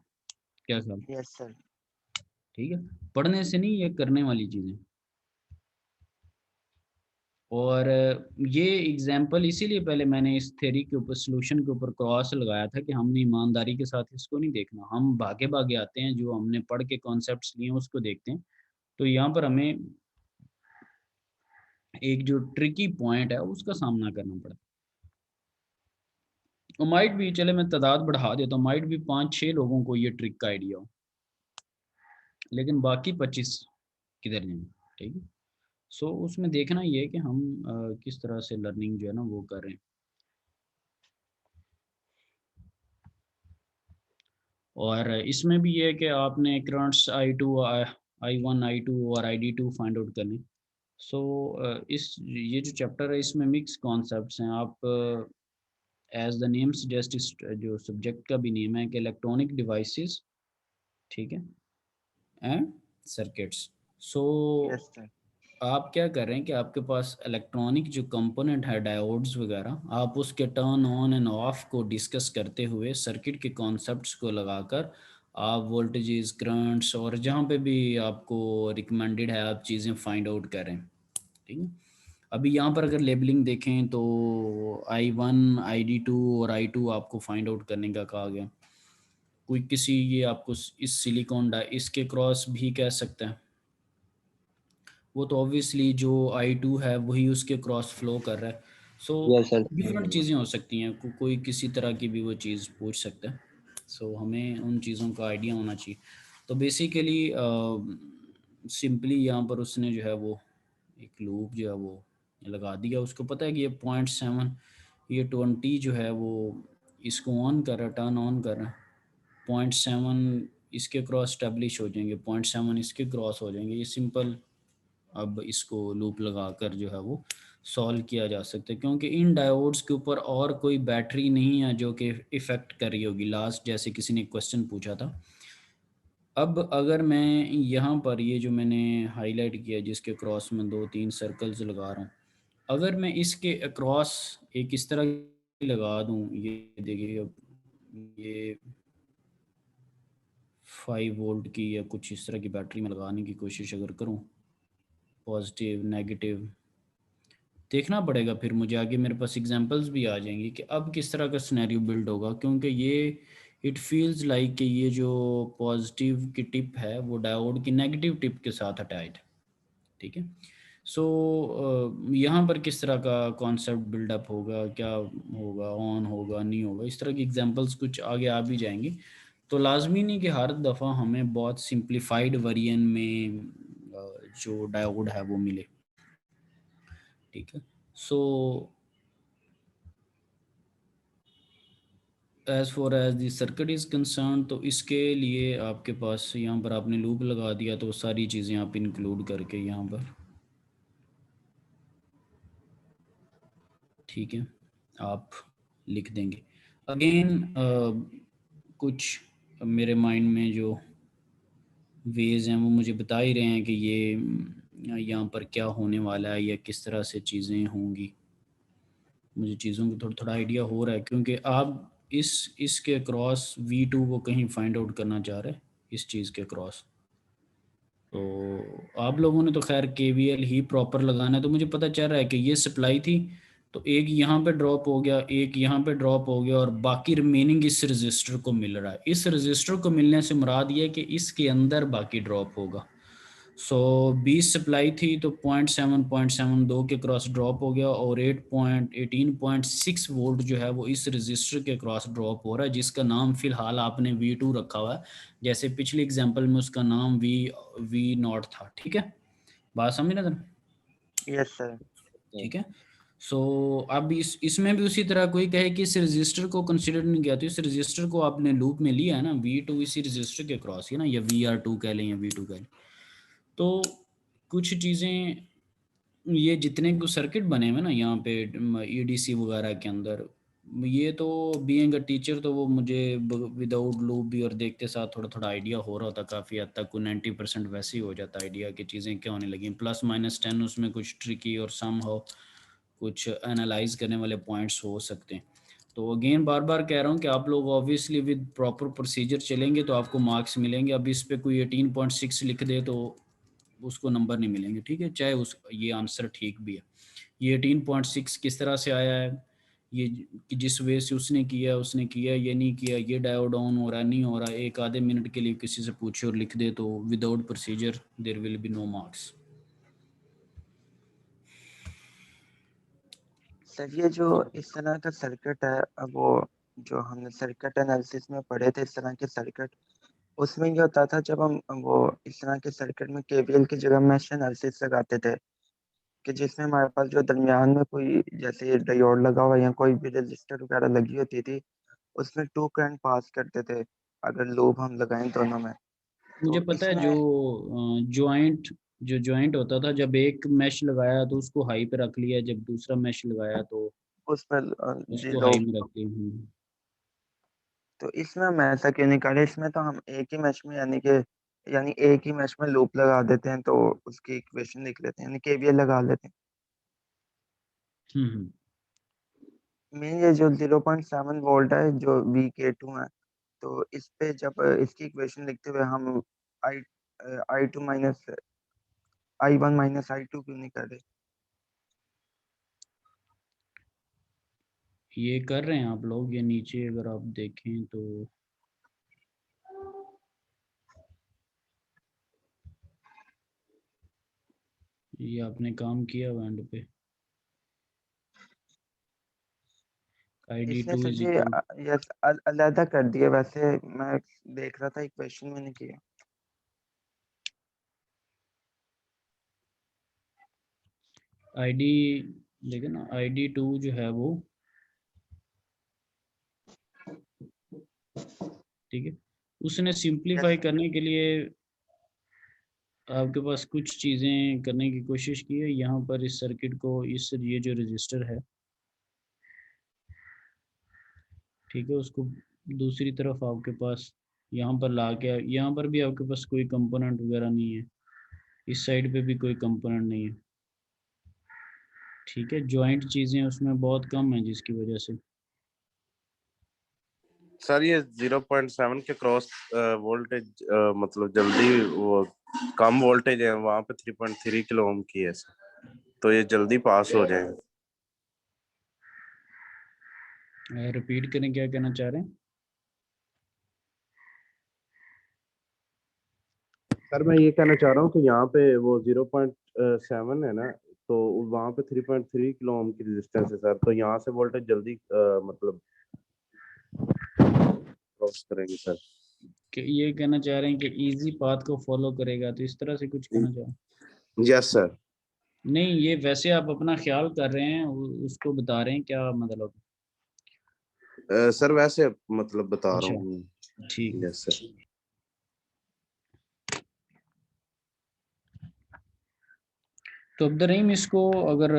क्या ख्याल? Yes sir. ठीक है, पढ़ने से नहीं, ये करने वाली चीज़ें। और ये एग्जाम्पल इसीलिए पहले मैंने इस थ्योरी के ऊपर, सोल्यूशन के ऊपर क्रॉस लगाया था कि हमने ईमानदारी के साथ इसको नहीं देखना, हम भागे भागे आते हैं, जो हमने पढ़ के कॉन्सेप्ट्स लिए हैं उसको देखते हैं। तो यहाँ पर हमें एक जो ट्रिकी पॉइंट है उसका सामना करना पड़ता है। और माइट भी, चले मैं तादाद बढ़ा देता हूँ, माइट भी 5-6 लोगों को ये ट्रिक का आइडिया हो, लेकिन बाकी 25 किधर जाएंगे? ठीक है। सो उसमें देखना ये है कि हम किस तरह से लर्निंग जो है ना वो कर रहे हैं। और इसमें भी ये है कि आपने करंट्स I2, I1, I2 और ID2 फाइंड आउट करने। सो इस ये जो चैप्टर है इसमें मिक्स कॉन्सेप्ट्स हैं। आप एज द नेम सजेस्ट, इस जो सब्जेक्ट का भी नेम है कि इलेक्ट्रॉनिक डिवाइसेस, ठीक है, and circuits. So yes sir. आप क्या कर रहे हैं कि आपके पास इलेक्ट्रॉनिक जो कंपोनेंट है, डायोड्स वगैरह, आप उसके टर्न ऑन एंड ऑफ को डिस्कस करते हुए सर्किट के कॉन्सेप्ट्स को लगाकर आप वोल्टेजेस, करंट्स और जहाँ पे भी आपको रिकमेंडेड है आप चीज़ें फाइंड आउट करें, ठीक है। अभी यहाँ पर अगर लेबलिंग देखें तो I1, ID2 और I2 आपको फाइंड आउट करने का कहा गया। कोई किसी, ये आपको इस सिलिकॉन इसके क्रॉस भी कह सकता है, वो तो ऑब्वियसली जो I2 है वही उसके क्रॉस फ्लो कर रहा है। सो यस सर, डिफरेंट चीज़ें हो सकती हैं, कोई किसी तरह की भी वो चीज़ पूछ सकता है। सो हमें उन चीज़ों का आइडिया होना चाहिए। तो बेसिकली सिंपली यहाँ पर उसने जो है वो एक लूप जो है वो लगा दिया, उसको पता है कि ये 0.7, ये 20 जो है वो इसको ऑन कर रहा है, टर्न ऑन कर रहा है। 0.7 इसके क्रॉस स्टेब्लिश हो जाएंगे, 0.7 इसके क्रॉस हो जाएंगे, ये सिंपल। अब इसको लूप लगाकर जो है वो सॉल्व किया जा सकता है, क्योंकि इन डायोड्स के ऊपर और कोई बैटरी नहीं है जो कि इफ़ेक्ट कर रही होगी, लास्ट जैसे किसी ने क्वेश्चन पूछा था। अब अगर मैं यहाँ पर ये जो मैंने हाईलाइट किया जिसके क्रॉस में 2-3 सर्कल्स लगा रहा हूँ, अगर मैं इसके अक्रॉस एक इस तरह की लगा दूँ, ये देखिए, अब ये 5 वोल्ट की या कुछ इस तरह की बैटरी में लगाने की कोशिश अगर करूँ, पॉजिटिव नेगेटिव देखना पड़ेगा, फिर मुझे आगे मेरे पास एग्जांपल्स भी आ जाएंगी कि अब किस तरह का सिनेरियो बिल्ड होगा, क्योंकि ये इट फील्स लाइक कि ये जो पॉजिटिव की टिप है वो डायोड की नेगेटिव टिप के साथ अटैच्ड है, ठीक है। सो यहाँ पर किस तरह का कॉन्सेप्ट बिल्डअप होगा, क्या होगा, ऑन होगा नहीं होगा, इस तरह की एग्जांपल्स कुछ आगे आ भी जाएंगी। तो लाजमी नहीं कि हर दफ़ा हमें बहुत सिंप्लीफाइड वेरिएंट में जो डायोड है वो मिले, ठीक है। So as far as the circuit is concerned, तो इसके लिए आपके पास यहाँ पर आपने लूप लगा दिया, तो सारी चीज़ें आप इंक्लूड करके यहाँ पर, ठीक है, आप लिख देंगे। अगेन कुछ मेरे माइंड में जो वेज हैं वो मुझे बता ही रहे हैं कि ये यहाँ पर क्या होने वाला है या किस तरह से चीज़ें होंगी। मुझे चीज़ों का थोड़ा थोड़ा आइडिया हो रहा है, क्योंकि आप इसके अक्रॉस V2 वो कहीं फाइंड आउट करना चाह रहे हैं इस चीज़ के अक्रॉस। तो आप लोगों ने तो खैर KVL ही प्रॉपर लगाना है, तो मुझे पता चल रहा है कि ये सप्लाई थी, तो एक यहाँ पे ड्रॉप हो गया, एक यहाँ पे ड्रॉप हो गया, और बाकी रिमेनिंग इस रजिस्टर को मिल रहा है। इस रजिस्टर को मिलने से मुराद ये है कि इसके अंदर बाकी ड्रॉप होगा। सो 20 सप्लाई थी तो 0.7 के क्रॉस ड्रॉप हो गया, और 18.6 वोल्ट जो है वो इस रजिस्टर के क्रॉस ड्रॉप हो रहा है, जिसका नाम फिलहाल आपने V2 रखा हुआ है, जैसे पिछले एग्जांपल में उसका नाम V नॉट था, ठीक है, बात समझ ना? Yes sir. ठीक है। सो अब इसमें भी उसी तरह कोई कहे कि इस रजिस्टर को कंसिडर नहीं किया, तो इस रजिस्टर को आपने लूप में लिया है ना, V2 इसी रजिस्टर के क्रॉस है ना, या VR2 कह लें या V2 कह लें। तो कुछ चीज़ें, ये जितने कुछ सर्किट बने हुए ना यहाँ पे EDC वगैरह के अंदर, ये तो बीइंग अ टीचर तो वो मुझे विदाउट लूप भी और देखते साथ थोड़ा थोड़ा आइडिया हो रहा था, काफ़ी हद तक 90% वैसे ही हो जाता आइडिया कि चीज़ें क्या होने लगी। +-10 उसमें कुछ ट्रिकी और सम हो, कुछ एनालाइज करने वाले पॉइंट्स हो सकते हैं। तो अगेन बार बार कह रहा हूँ कि आप लोग ऑब्वियसली विद प्रॉपर प्रोसीजर चलेंगे तो आपको मार्क्स मिलेंगे। अब इस पे कोई 18.6 लिख दे तो उसको नंबर नहीं मिलेंगे, ठीक है, चाहे उस ये आंसर ठीक भी है। ये 18.6 किस तरह से आया है, ये कि जिस वे से उसने किया ये नहीं किया, ये डायोड ऑन हो रहा है नहीं हो रहा, एक आधे मिनट के लिए किसी से पूछे और लिख दे तो without procedure there will be no marks. Sir ये जो इस तरह का सर्किट है, अब वो जो हमने सर्किट एनालिसिस में पढ़े थे इस तरह के सर्किट, उसमें ये होता था जब हम वो इस तरह के सर्किट में KVL की जगह मैश एनालिसिस लगाते थे, कि जिसमें हमारे पास जो दरमियान में कोई जैसे डायोड लगा हुआ या कोई भी रजिस्टर वगैरह लगी होती थी, उसमें 2 करंट पास करते थे अगर लूप हम लगाएं दोनों में। मुझे तो पता है, इसमें जो जॉइंट होता था, जब एक मैश लगाया तो उसको हाई पे रख लिया, जब दूसरा मैश लगाया तो उस पर उसको जीरो। हाई में रख लिया। तो इसमें हम ऐसा क्यों नहीं कर रहे, इसमें तो हम एक ही मैश में यानी एक ही मैश में लूप लगा देते हैं, तो उसकी इक्वेशन लिख लेते हैं, यानी KVL लगा लेते हैं। हम्म। मेन ये जो 0.7 वोल्ट है जो VK2 है, तो इस पे जब इसकी इक्वेशन लिखते हुए हम आई I1 माइनस I2 क्यों नहीं कर रहे? ये कर रहे हैं आप लोग, ये नीचे अगर आप देखें तो ये आपने काम किया हुआ एंड पे। इसने ID2 sir is G equal, yes अलहदा कर दिया, वैसे मैं देख रहा था इक्वेशन मैंने किया। ID देखो ना, ID2 जो है वो, ठीक है, उसने यस सिंप्लीफाई करने के लिए आपके पास कुछ चीज़ें करने की कोशिश की है। यहाँ पर इस सर्किट को, इस ये जो रजिस्टर है, ठीक है, उसको दूसरी तरफ आपके पास यहाँ पर ला के, यहाँ पर भी आपके पास कोई कंपोनेंट वगैरह नहीं है, इस साइड पे भी कोई कंपोनेंट नहीं है, ठीक है, जॉइंट चीज़ें उसमें बहुत कम है जिसकी वजह से सर ये 0.7 के क्रॉस वोल्टेज मतलब जल्दी वो कम वोल्टेज है, वहां पे 3.3 किलो ओम की है सर, तो ये जल्दी पास हो जाएंगे। रिपीट करें, क्या कहना चाह रहे हैं? सर मैं ये कहना चाह रहा हूँ कि यहाँ पे वो 0. 3.7 है ना, तो वहां पे 3.3 किलो ओम की रेजिस्टेंस है सर, तो यहाँ से वोल्टेज जल्दी मतलब क्रॉस करेंगे सर। कि ये कहना चाह रहे हैं कि इजी पाथ को फॉलो करेगा, तो इस तरह से कुछ कहना चाह रहे हैं? Yes sir. नहीं, ये वैसे आप अपना ख्याल कर रहे हैं, उसको बता रहे हैं क्या मतलब? सर वैसे मतलब बता रहा अच्छा, हूँ। ठीक है। Yes sir. तो अब्दुल रहीम, इसको अगर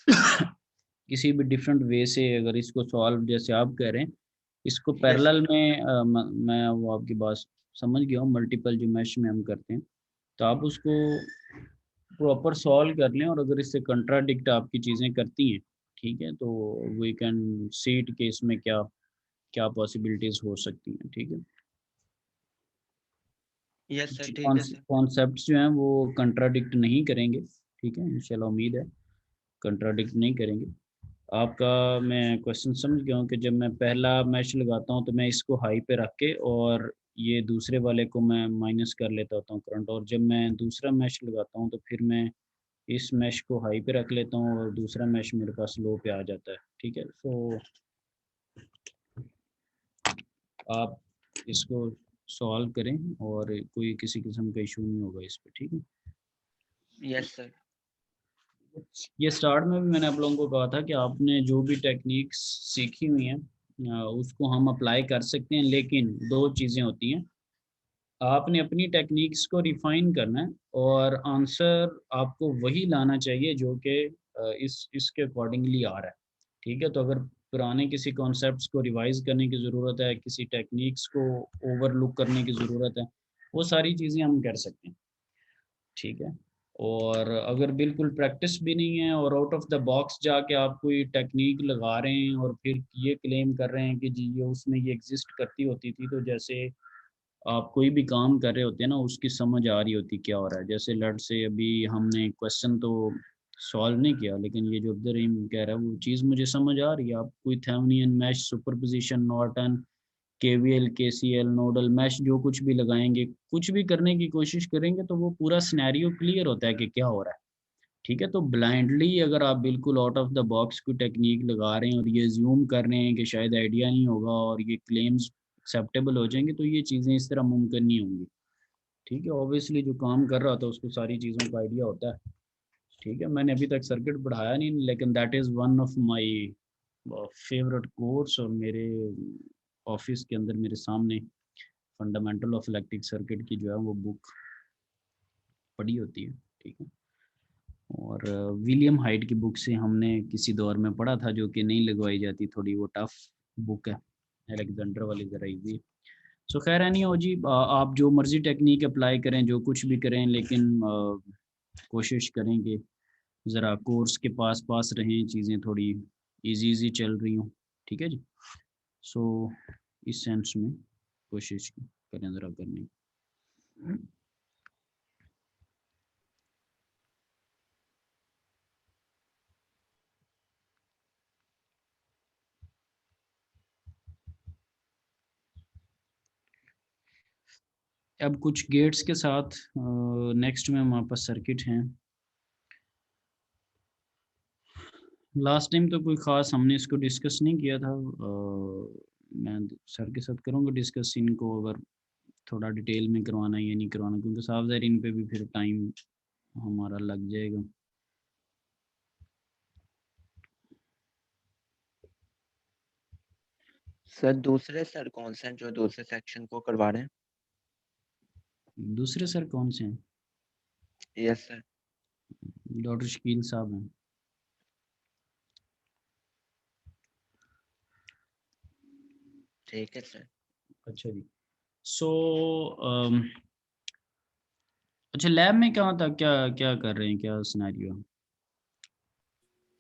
किसी भी डिफरेंट वे से अगर इसको सॉल्व जैसे आप कह रहे हैं, इसको पैरेलल में मैं वो आपकी बात समझ गया हूँ, मल्टीपल जो मैश में हम करते हैं, तो आप उसको प्रॉपर सॉल्व कर लें, और अगर इससे कंट्राडिक्ट आपकी चीज़ें करती हैं, ठीक है, तो वी कैन सी इट कि इसमें क्या क्या पॉसिबिलिटीज हो सकती हैं, ठीक है। यस सर, ठीक है सर। कॉन्सेप्ट्स जो हैं वो कंट्राडिक्ट नहीं करेंगे, ठीक है, इंशाल्लाह उम्मीद है कंट्राडिक्ट नहीं करेंगे। आपका मैं क्वेश्चन समझ गया हूँ कि जब मैं पहला मैश लगाता हूँ तो मैं इसको हाई पे रख के और ये दूसरे वाले को मैं माइनस कर लेता होता हूँ करंट, और जब मैं दूसरा मैश लगाता हूँ तो फिर मैं इस मैश को हाई पे रख लेता हूँ और दूसरा मैश मेरे पास लो पे आ जाता है, ठीक है। तो आप इसको सॉल्व करें और कोई किसी किस्म का इशू नहीं होगा इस पे, ठीक है। Yes sir. ये स्टार्ट में भी मैंने आप लोगों को कहा था कि आपने जो भी टेक्निक्स सीखी हुई हैं उसको हम अप्लाई कर सकते हैं, लेकिन दो चीज़ें होती हैं, आपने अपनी टेक्निक्स को रिफाइन करना है और आंसर आपको वही लाना चाहिए जो कि इसके अकॉर्डिंगली आ रहा है, ठीक है। तो अगर पुराने किसी कॉन्सेप्ट्स को रिवाइज करने की ज़रूरत है, किसी टेक्निक्स को ओवरलुक करने की ज़रूरत है, वो सारी चीज़ें हम कर सकते हैं, ठीक है। और अगर बिल्कुल प्रैक्टिस भी नहीं है और आउट ऑफ द बॉक्स जाके आप कोई टेक्निक लगा रहे हैं और फिर ये क्लेम कर रहे हैं कि जी ये उसमें ये एग्जिस्ट करती होती थी, तो जैसे आप कोई भी काम कर रहे होते हैं ना, उसकी समझ आ रही होती क्या हो रहा है। जैसे लट से अभी हमने क्वेश्चन तो सॉल्व नहीं किया, लेकिन ये जो अब्दुल रहीम कह रहा है वो चीज़ मुझे समझ आ रही है। आप कोई Thevenin mesh, superposition, Norton, KVL, KCL, nodal mesh जो कुछ भी लगाएंगे, कुछ भी करने की कोशिश करेंगे तो वो पूरा सिनेरियो क्लियर होता है कि क्या हो रहा है, ठीक है। तो ब्लाइंडली अगर आप बिल्कुल आउट ऑफ द बॉक्स कोई टेक्निक लगा रहे हैं और ये ज्यूम कर रहे हैं कि शायद आइडिया नहीं होगा और ये क्लेम्स एक्सेप्टेबल हो जाएंगे, तो ये चीज़ें इस तरह मुमकिन नहीं होंगी, ठीक है। ऑब्वियसली जो काम कर रहा होता है उसको सारी चीज़ों का आइडिया होता है, ठीक है। मैंने अभी तक सर्किट पढ़ाया नहीं, लेकिन that is one of my favourite course, और मेरे ऑफिस के अंदर मेरे सामने फंडामेंटल ऑफ इलेक्ट्रिक सर्किट की जो है वो बुक पढ़ी होती है, ठीक है। और विलियम हाइट की बुक से हमने किसी दौर में पढ़ा था, जो कि नहीं लगवाई जाती, थोड़ी वो टफ बुक है, अलेक्जेंडर वाली ज़रा इजी। सो खैर नहीं हो जी, आप जो मर्जी टेक्निक अप्लाई करें, जो कुछ भी करें, लेकिन कोशिश करें कि ज़रा कोर्स के पास पास रहें, चीज़ें थोड़ी इजी इजी चल रही हों, ठीक है जी। सो इस सेंस में कोशिश करें ज़रा करने की। अब कुछ गेट्स के साथ नेक्स्ट में हमारे पास सर्किट हैं। लास्ट टाइम तो कोई ख़ास हमने इसको डिस्कस नहीं किया था, मैं सर के साथ करूँगा डिस्कस इनको, अगर थोड़ा डिटेल में करवाना है या नहीं करवाना, क्योंकि साफ ज़ाहिर इन पे भी फिर टाइम हमारा लग जाएगा। सर दूसरे सर कौन से हैं जो दूसरे सेक्शन को करवा रहे हैं? दूसरे सर कौन से हैं? Yes sir. डॉक्टर शकील साहब हैं। ठीक है सर। अच्छा जी। सो अच्छा, लैब में क्या था, क्या क्या कर रहे हैं, क्या सिनेरियो?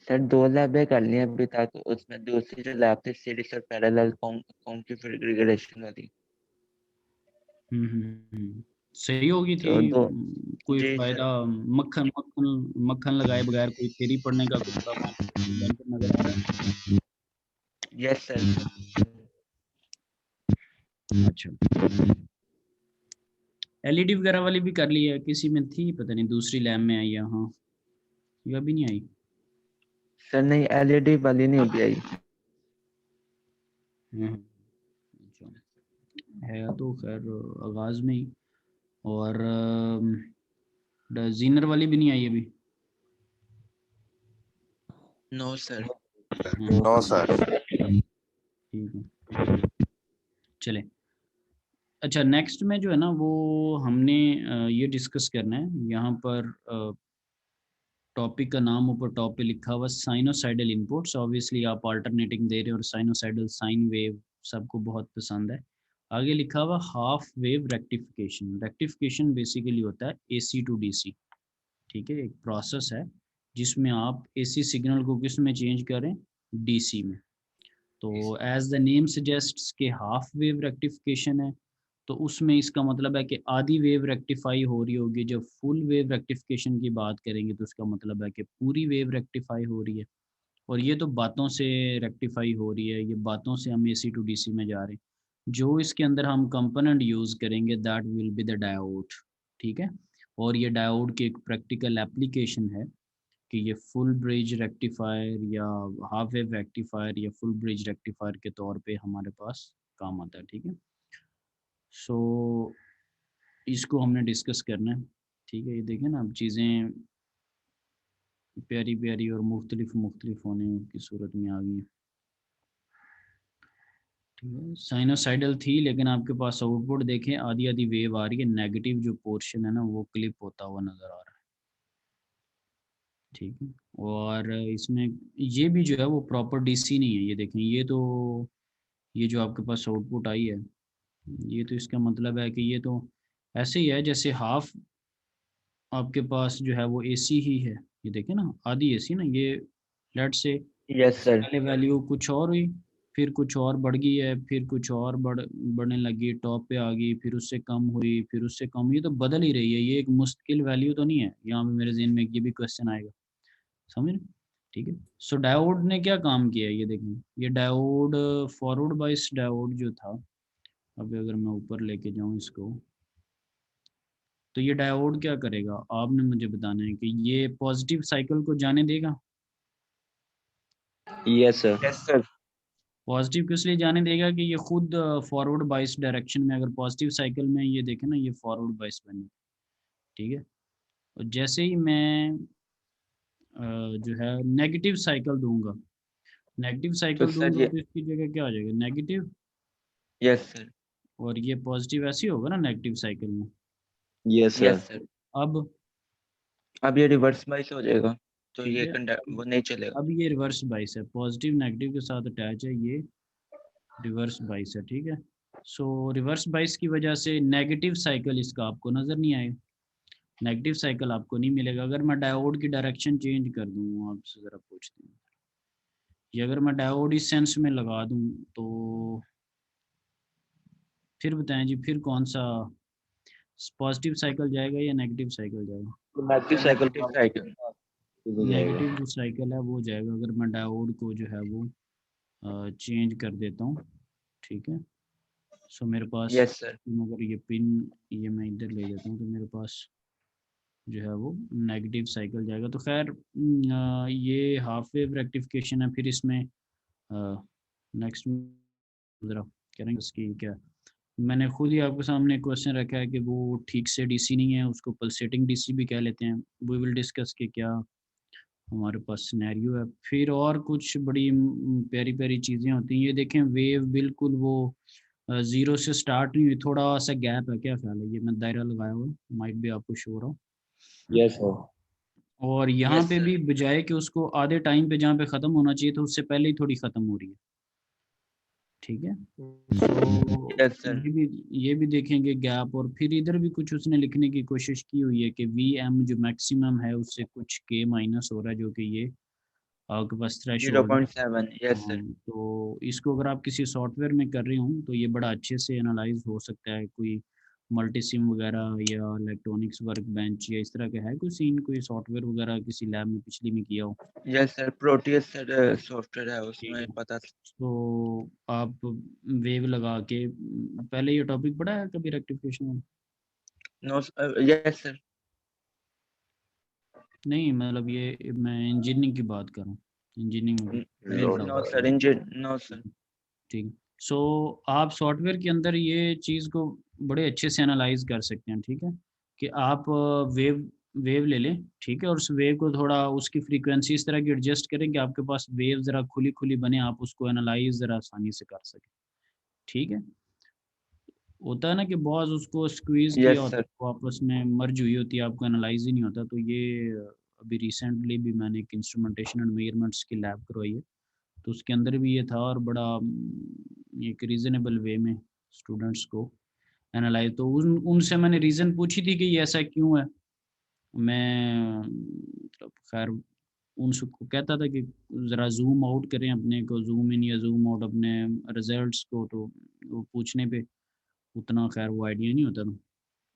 सर 2 लैबें कर ली हैं अभी तक, उसमें दूसरी जो लैब थी सीरीज और पैरेलल कॉन्फ़िगरेशन वाली। सही होगी थी। तो दो। कोई जी फायदा, सर। मक्खन मक्खन मक्खन लगाए बगैर कोई थ्योरी पढ़ने का कोई बड़ा बेनिफिट नजर आ रहा है? Yes sir. अच्छा, एलईडी वगैरह वाली भी कर ली है, किसी में थी पता नहीं, दूसरी लैब में आई है। हाँ, ये अभी नहीं आई। सर नहीं, एलईडी वाली नहीं अभी आई। अच्छा, है तो खैर आगाज में ही। और जीनर वाली भी नहीं आई अभी। No sir. No sir. ठीक है, चले। अच्छा, नेक्स्ट में जो है ना वो हमने ये डिस्कस करना है यहाँ पर। टॉपिक का नाम ऊपर टॉप पे लिखा हुआ साइनोसाइडल इनपुट्स। ऑब्वियसली आप अल्टरनेटिंग दे रहे हो और साइनोसाइडल साइन वेव सबको बहुत पसंद है। आगे लिखा हुआ half wave rectification. Rectification basically होता है एसी टू डीसी। ठीक है, एक प्रोसेस है जिसमें आप एसी सिग्नल को किस में चेंज करें, डीसी में। तो एज द नेम सजेस्ट्स के हाफ वेव रेक्टिफिकेशन है, तो उसमें इसका मतलब है कि आधी वेव रेक्टिफाई हो रही होगी। जब फुल वेव रेक्टिफिकेशन की बात करेंगे तो उसका मतलब है कि पूरी वेव रेक्टिफाई हो रही है। और ये तो बातों से रेक्टिफाई हो रही है, ये बातों से हम एसी टू डीसी में जा रहे हैं। जो इसके अंदर हम कंपोनेंट यूज़ करेंगे that will be the diode. ठीक है, और ये डायोड की एक प्रैक्टिकल एप्लीकेशन है कि ये फुल ब्रिज रेक्टिफायर या हाफ वेव रेक्टिफायर या फुल ब्रिज रेक्टिफायर के तौर पे हमारे पास काम आता है। ठीक है, सो इसको हमने डिस्कस करना है। ठीक है, ये देखें ना, अब चीज़ें प्यारी प्यारी और मुख्तलिफ मुख्तलिफ होने की सूरत में आ गई हैं। ठीक है, साइनोसाइडल थी लेकिन आपके पास आउटपुट देखें आधी आधी वेव आ रही है, नेगेटिव जो पोर्शन है ना वो क्लिप होता हुआ नज़र आ रहा है। ठीक है, और इसमें ये भी जो है वो प्रॉपर डीसी नहीं है। ये देखें, ये तो ये जो आपके पास आउटपुट आई है, ये तो इसका मतलब है कि ये तो ऐसे ही है जैसे हाफ आपके पास जो है वो एसी ही है। ये देखें ना, आधी एसी ना, ये लेट से यस सर। पहले वैल्यू कुछ और हुई, फिर कुछ और बढ़ गई है, फिर कुछ और बढ़ने लगी, टॉप पे आ गई, फिर उससे कम हुई, फिर उससे कम हुई, तो बदल ही रही है। ये एक मुश्किल वैल्यू तो नहीं है। यहाँ पे मेरे ज़हन में ये भी क्वेश्चन आएगा, समझ रहे? ठीक है, सो डायोड ने क्या काम किया है, ये देखें, ये डायोड फॉरवर्ड बाइस डायोड जो था, अभी अगर मैं ऊपर लेके जाऊँ इसको, तो ये डायोड क्या करेगा आपने मुझे बताना है कि ये पॉजिटिव साइकिल को जाने देगा। Yes sir. Yes sir. Positive किस लिए जाने देगा कि ये खुद फॉरवर्ड बाइस डायरेक्शन में, अगर पॉजिटिव साइकिल में ये देखें ना, ये फॉरवर्ड बाइस बने। ठीक है, और जैसे ही मैं जो है नेगेटिव साइकिल दूंगा, नेगेटिव तो साइकिल सर दूंगा ये, तो इसकी जगह क्या आ जाएगा, नेगेटिव। Yes sir. और ये पॉजिटिव ऐसे ही होगा ना नेगेटिव साइकिल में। Yes sir. Yes sir. अब अब ये रिवर्स बाइस हो जाएगा, तो ये ये वो नहीं चलेगा। अब ये रिवर्स बाइस है, पॉजिटिव नेगेटिव के साथ अटैच है, ये रिवर्स बाइस है। ठीक है, सो रिवर्स बाइस की वजह से नेगेटिव साइकिल इसका आपको नज़र नहीं आएगा, नेगेटिव साइकिल आपको नहीं मिलेगा। अगर मैं डायोड की डायरेक्शन चेंज कर दूँ, आपसे ज़रा पूछती हूँ, ये अगर मैं डायोड इस सेंस में लगा दूँ तो फिर बताएं जी, फिर कौन सा पॉजिटिव साइकिल जाएगा या नेगेटिव साइकिल जाएगा? तो नेगेटिव साइकिल नेगेटिव साइकिल। हो जाएगा। नेगेटिव जो साइकिल है वो जाएगा अगर मैं डायोड को जो है वो चेंज कर देता हूँ। ठीक है, सो मेरे पास, यस सर। अगर ये पिन ये मैं इधर ले जाता हूँ तो मेरे पास जो है वो नेगेटिव साइकिल जाएगा। तो खैर ये हाफ वेव रेक्टिफिकेशन है। फिर इसमें नेक्स्ट ज़रा करेंगे उसकी क्या, मैंने खुद ही आपके सामने क्वेश्चन रखा है कि वो ठीक से डीसी नहीं है, उसको पल्सेटिंग डीसी भी कह लेते हैं। वी विल डिस्कस कि क्या हमारे पास सिनेरियो है। फिर और कुछ बड़ी प्यारी प्यारी चीज़ें होती हैं। ये देखें, वेव बिल्कुल वो ज़ीरो से स्टार्ट नहीं हुई, थोड़ा सा गैप है, क्या ख्याल है? ये मैं दायरा लगाया हुआ है, माइट भी आपको शो हो रहा हो। Yes sir. और यहाँ यस पे सर। भी बजाय कि उसको आधे टाइम पे जहाँ पे ख़त्म होना चाहिए तो उससे पहले ही थोड़ी ख़त्म हो रही है। ठीक है, सो यस सर। ये भी देखेंगे गैप। और फिर इधर भी कुछ उसने लिखने की कोशिश की हुई है कि वी एम जो मैक्सिमम है उससे कुछ के माइनस हो रहा है, जो कि ये आपके पास थ्रेश होल्ड है। 0.7। Yes sir. तो इसको अगर आप किसी सॉफ्टवेयर में कर रहे हो तो ये बड़ा अच्छे से एनालाइज हो सकता है। कोई मल्टीसिम वगैरह या इलेक्ट्रॉनिक्स वर्क बेंच या इस तरह का है कोई सीन, कोई सॉफ्टवेयर वगैरह किसी लैब में पिछली में किया हो? Yes sir, Proteus sir software है, ठीक उसमें है, पता। तो आप वेव लगा के, पहले ये टॉपिक पढ़ा है कभी रेक्टिफिकेशन में? No yes sir. नहीं मतलब ये मैं इंजीनियरिंग की बात कर रहा हूँ, इंजीनियरिंग में नो सर नो सर। ठीक। सो आप सॉफ्टवेयर के अंदर ये चीज़ को बड़े अच्छे से एनालाइज कर सकते हैं, ठीक है, कि आप वेव वेव ले लें, ठीक है, और उस वेव को थोड़ा उसकी फ्रीक्वेंसी इस तरह की एडजस्ट करें कि आपके पास वेव ज़रा खुली खुली बने, आप उसको एनालाइज ज़रा आसानी से कर सकें, ठीक है। होता है ना कि बहुत उसको स्क्वीज किया यस होता है, सर। वो आपस में मर्ज हुई होती है, आपको एनालाइज ही नहीं होता। तो ये अभी रिसेंटली भी मैंने एक इंस्ट्रूमेंटेशन एंड मेजरमेंट्स की लैब करवाई है, तो उसके अंदर भी ये था, और बड़ा एक रीजनेबल वे में स्टूडेंट्स को एनालाइज, तो उनसे मैंने रीज़न पूछी थी कि ये ऐसा क्यों है। मैं मतलब खैर उनको कहता था कि ज़रा ज़ूम आउट करें अपने को, ज़ूम इन या ज़ूम आउट अपने रिजल्ट्स को, तो वो पूछने पे उतना खैर वो आइडिया नहीं होता था।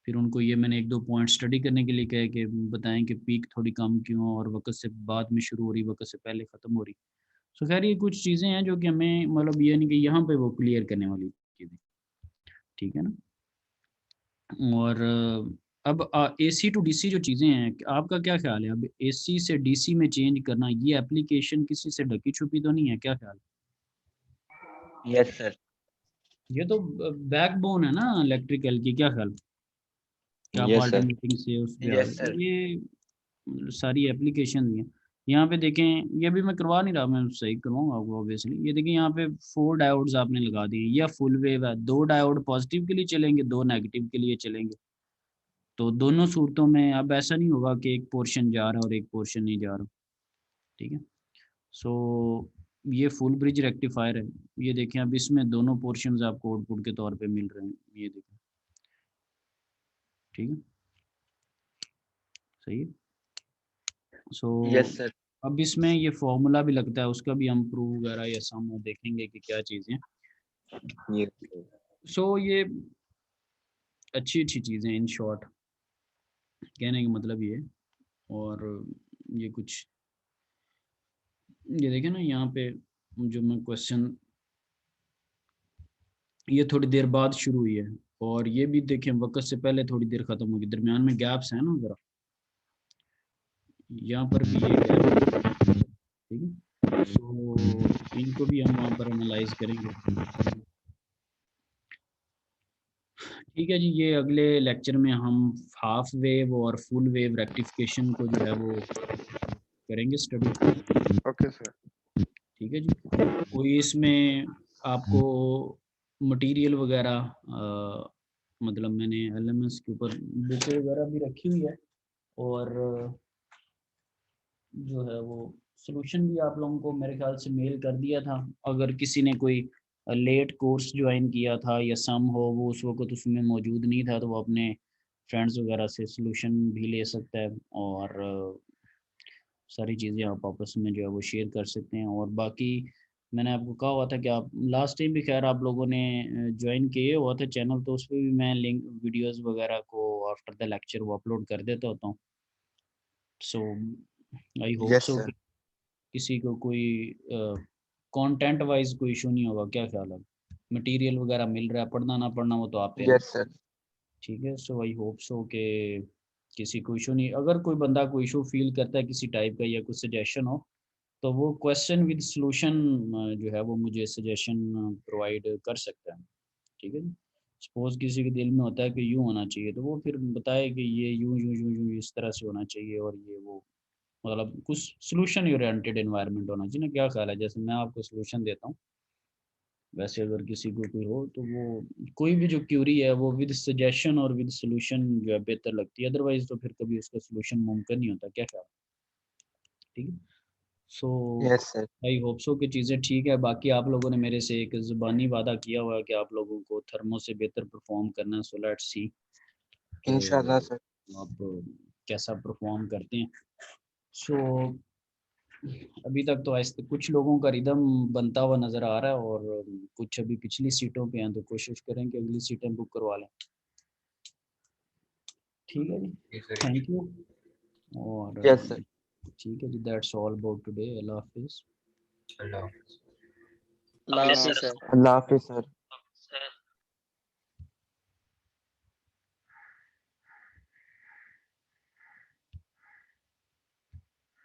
फिर उनको ये मैंने 1-2 पॉइंट स्टडी करने के लिए कहे कि बताएँ कि पीक थोड़ी कम क्यों, और वक़्त से बाद में शुरू हो रही, वक़्त से पहले ख़त्म हो रही। सो खैर ये कुछ चीज़ें हैं जो कि हमें मतलब ये नहीं कि यहाँ पे वो क्लियर करने वाली चीज़ें, ठीक है ना? और अब एसी टू डीसी जो चीज़ें हैं, आपका क्या ख़्याल है? अब एसी से डीसी में चेंज करना, ये एप्लीकेशन किसी से ढकी-छुपी तो नहीं है, क्या ख़्याल है? Yes sir. ये तो बैकबोन है ना इलेक्ट्रिकल की, क्या ख़्याल है? कि आप यस सर। अल्टरनेटिंग से उस पे आ यस गए, तो सर। ये सारी एप्लीकेशन हैं। यहाँ पे देखें, ये भी मैं करवा नहीं रहा, मैं सही करवाऊँगा आपको ऑब्वियसली। ये देखिए यहाँ पे 4 डायोड्स आपने लगा दिए, या फुल वेव है, 2 डायोड पॉजिटिव के लिए चलेंगे, 2 नेगेटिव के लिए चलेंगे। तो दोनों सूरतों में अब ऐसा नहीं होगा कि एक पोर्शन जा रहा है और एक पोर्शन नहीं जा रहा, ठीक है? सो ये फुल ब्रिज रेक्टिफायर है। ये देखें अब इसमें दोनों पोर्शंस आपको आउटपुट के तौर पे मिल रहे हैं, ये देखें, ठीक है? सही है? So yes sir. अब इसमें ये फ़ॉर्मूला भी लगता है, उसका भी हम प्रूफ वगैरह या सम देखेंगे कि क्या चीज़ें। ये सो ये अच्छी-अच्छी चीज़ें हैं इन शॉर्ट, कहने का मतलब ये है। और ये कुछ ये देखें ना यहाँ पे, जो मैं क्वेश्चन, ये थोड़ी देर बाद शुरू हुई है, और ये भी देखें वक़्त से पहले थोड़ी देर ख़त्म होगी, दरमियान में गैप्स हैं ना ज़रा, यहाँ पर भी ये गैप है, ठीक है? सो इनको भी हम वहाँ पर एनालाइज़ करेंगे। ठीक है जी, ये अगले लेक्चर में हम हाफ वेव और फुल वेव रेक्टिफिकेशन को जो है वो करेंगे स्टडी, ओके सर। ठीक है जी। कोई इसमें आपको मटेरियल वगैरह मतलब मैंने एलएमएस के ऊपर बुक वगैरह भी रखी हुई है, और जो है वो सॉल्यूशन भी आप लोगों को मेरे ख्याल से मेल कर दिया था। अगर किसी ने कोई लेट कोर्स ज्वाइन किया था या सम हो वो उस वक़्त उसमें मौजूद नहीं था, तो वो अपने फ्रेंड्स वगैरह से सॉल्यूशन भी ले सकता है, और सारी चीज़ें आप आपस में जो है वो शेयर कर सकते हैं। और बाकी मैंने आपको कहा हुआ था कि आप लास्ट टाइम भी खैर आप लोगों ने ज्वाइन किए हुआ था चैनल, तो उस पे भी मैं लिंक वीडियोस वगैरह को आफ्टर द लेक्चर वो अपलोड कर देता होता हूँ। So I hope yes so sir. किसी को कोई कंटेंट वाइज कोई इशू नहीं होगा, क्या ख्याल है? मटेरियल वगैरह मिल रहा है, पढ़ना ना पढ़ना वो तो आप पे है ना, यस सर। ठीक है? सो आई होप सो कि किसी को इशू नहीं, अगर कोई बंदा कोई इशू फील करता है किसी टाइप का या कुछ सजेशन हो, तो वो क्वेश्चन विद सॉल्यूशन जो है वो मुझे सजेशन प्रोवाइड कर सकता है, ठीक है जी। सपोज किसी के दिल में होता है कि यूँ होना चाहिए, तो वो फिर बताए कि ये यूँ यूँ यूँ यूँ इस तरह से होना चाहिए, और ये वो मतलब कुछ सॉल्यूशन ओरिएंटेड एनवायरनमेंट होना चाहिए ना, क्या ख्याल है? जैसे मैं आपको सॉल्यूशन देता हूँ, वैसे अगर किसी को कोई हो तो वो कोई भी जो क्यूरी है वो विद सजेशन और विद सॉल्यूशन जो है बेहतर लगती है, अदरवाइज तो फिर कभी उसका सॉल्यूशन मुमकिन नहीं होता, क्या ख्याल है? ठीक है। So yes sir. I hope so कि चीज़ें ठीक है। बाकी आप लोगों ने मेरे से एक ज़ुबानी वादा किया हुआ है कि आप लोगों को थर्मो से बेहतर परफॉर्म करना है, सो लेट्स सी इंशाल्लाह कि सर। आप कैसा परफॉर्म करते हैं। सो अभी तक तो ऐसे कुछ लोगों का रिदम बनता हुआ नज़र आ रहा है, और कुछ अभी पिछली सीटों पे हैं, तो कोशिश करें कि अगली सीटें बुक करवा लें, ठीक है जी, थैंक यू। और यस सर। ठीक है जी, दैट्स ऑल अबाउट टुडे, अल्लाह हाफिज़। अल्लाह हाफिज़ सर।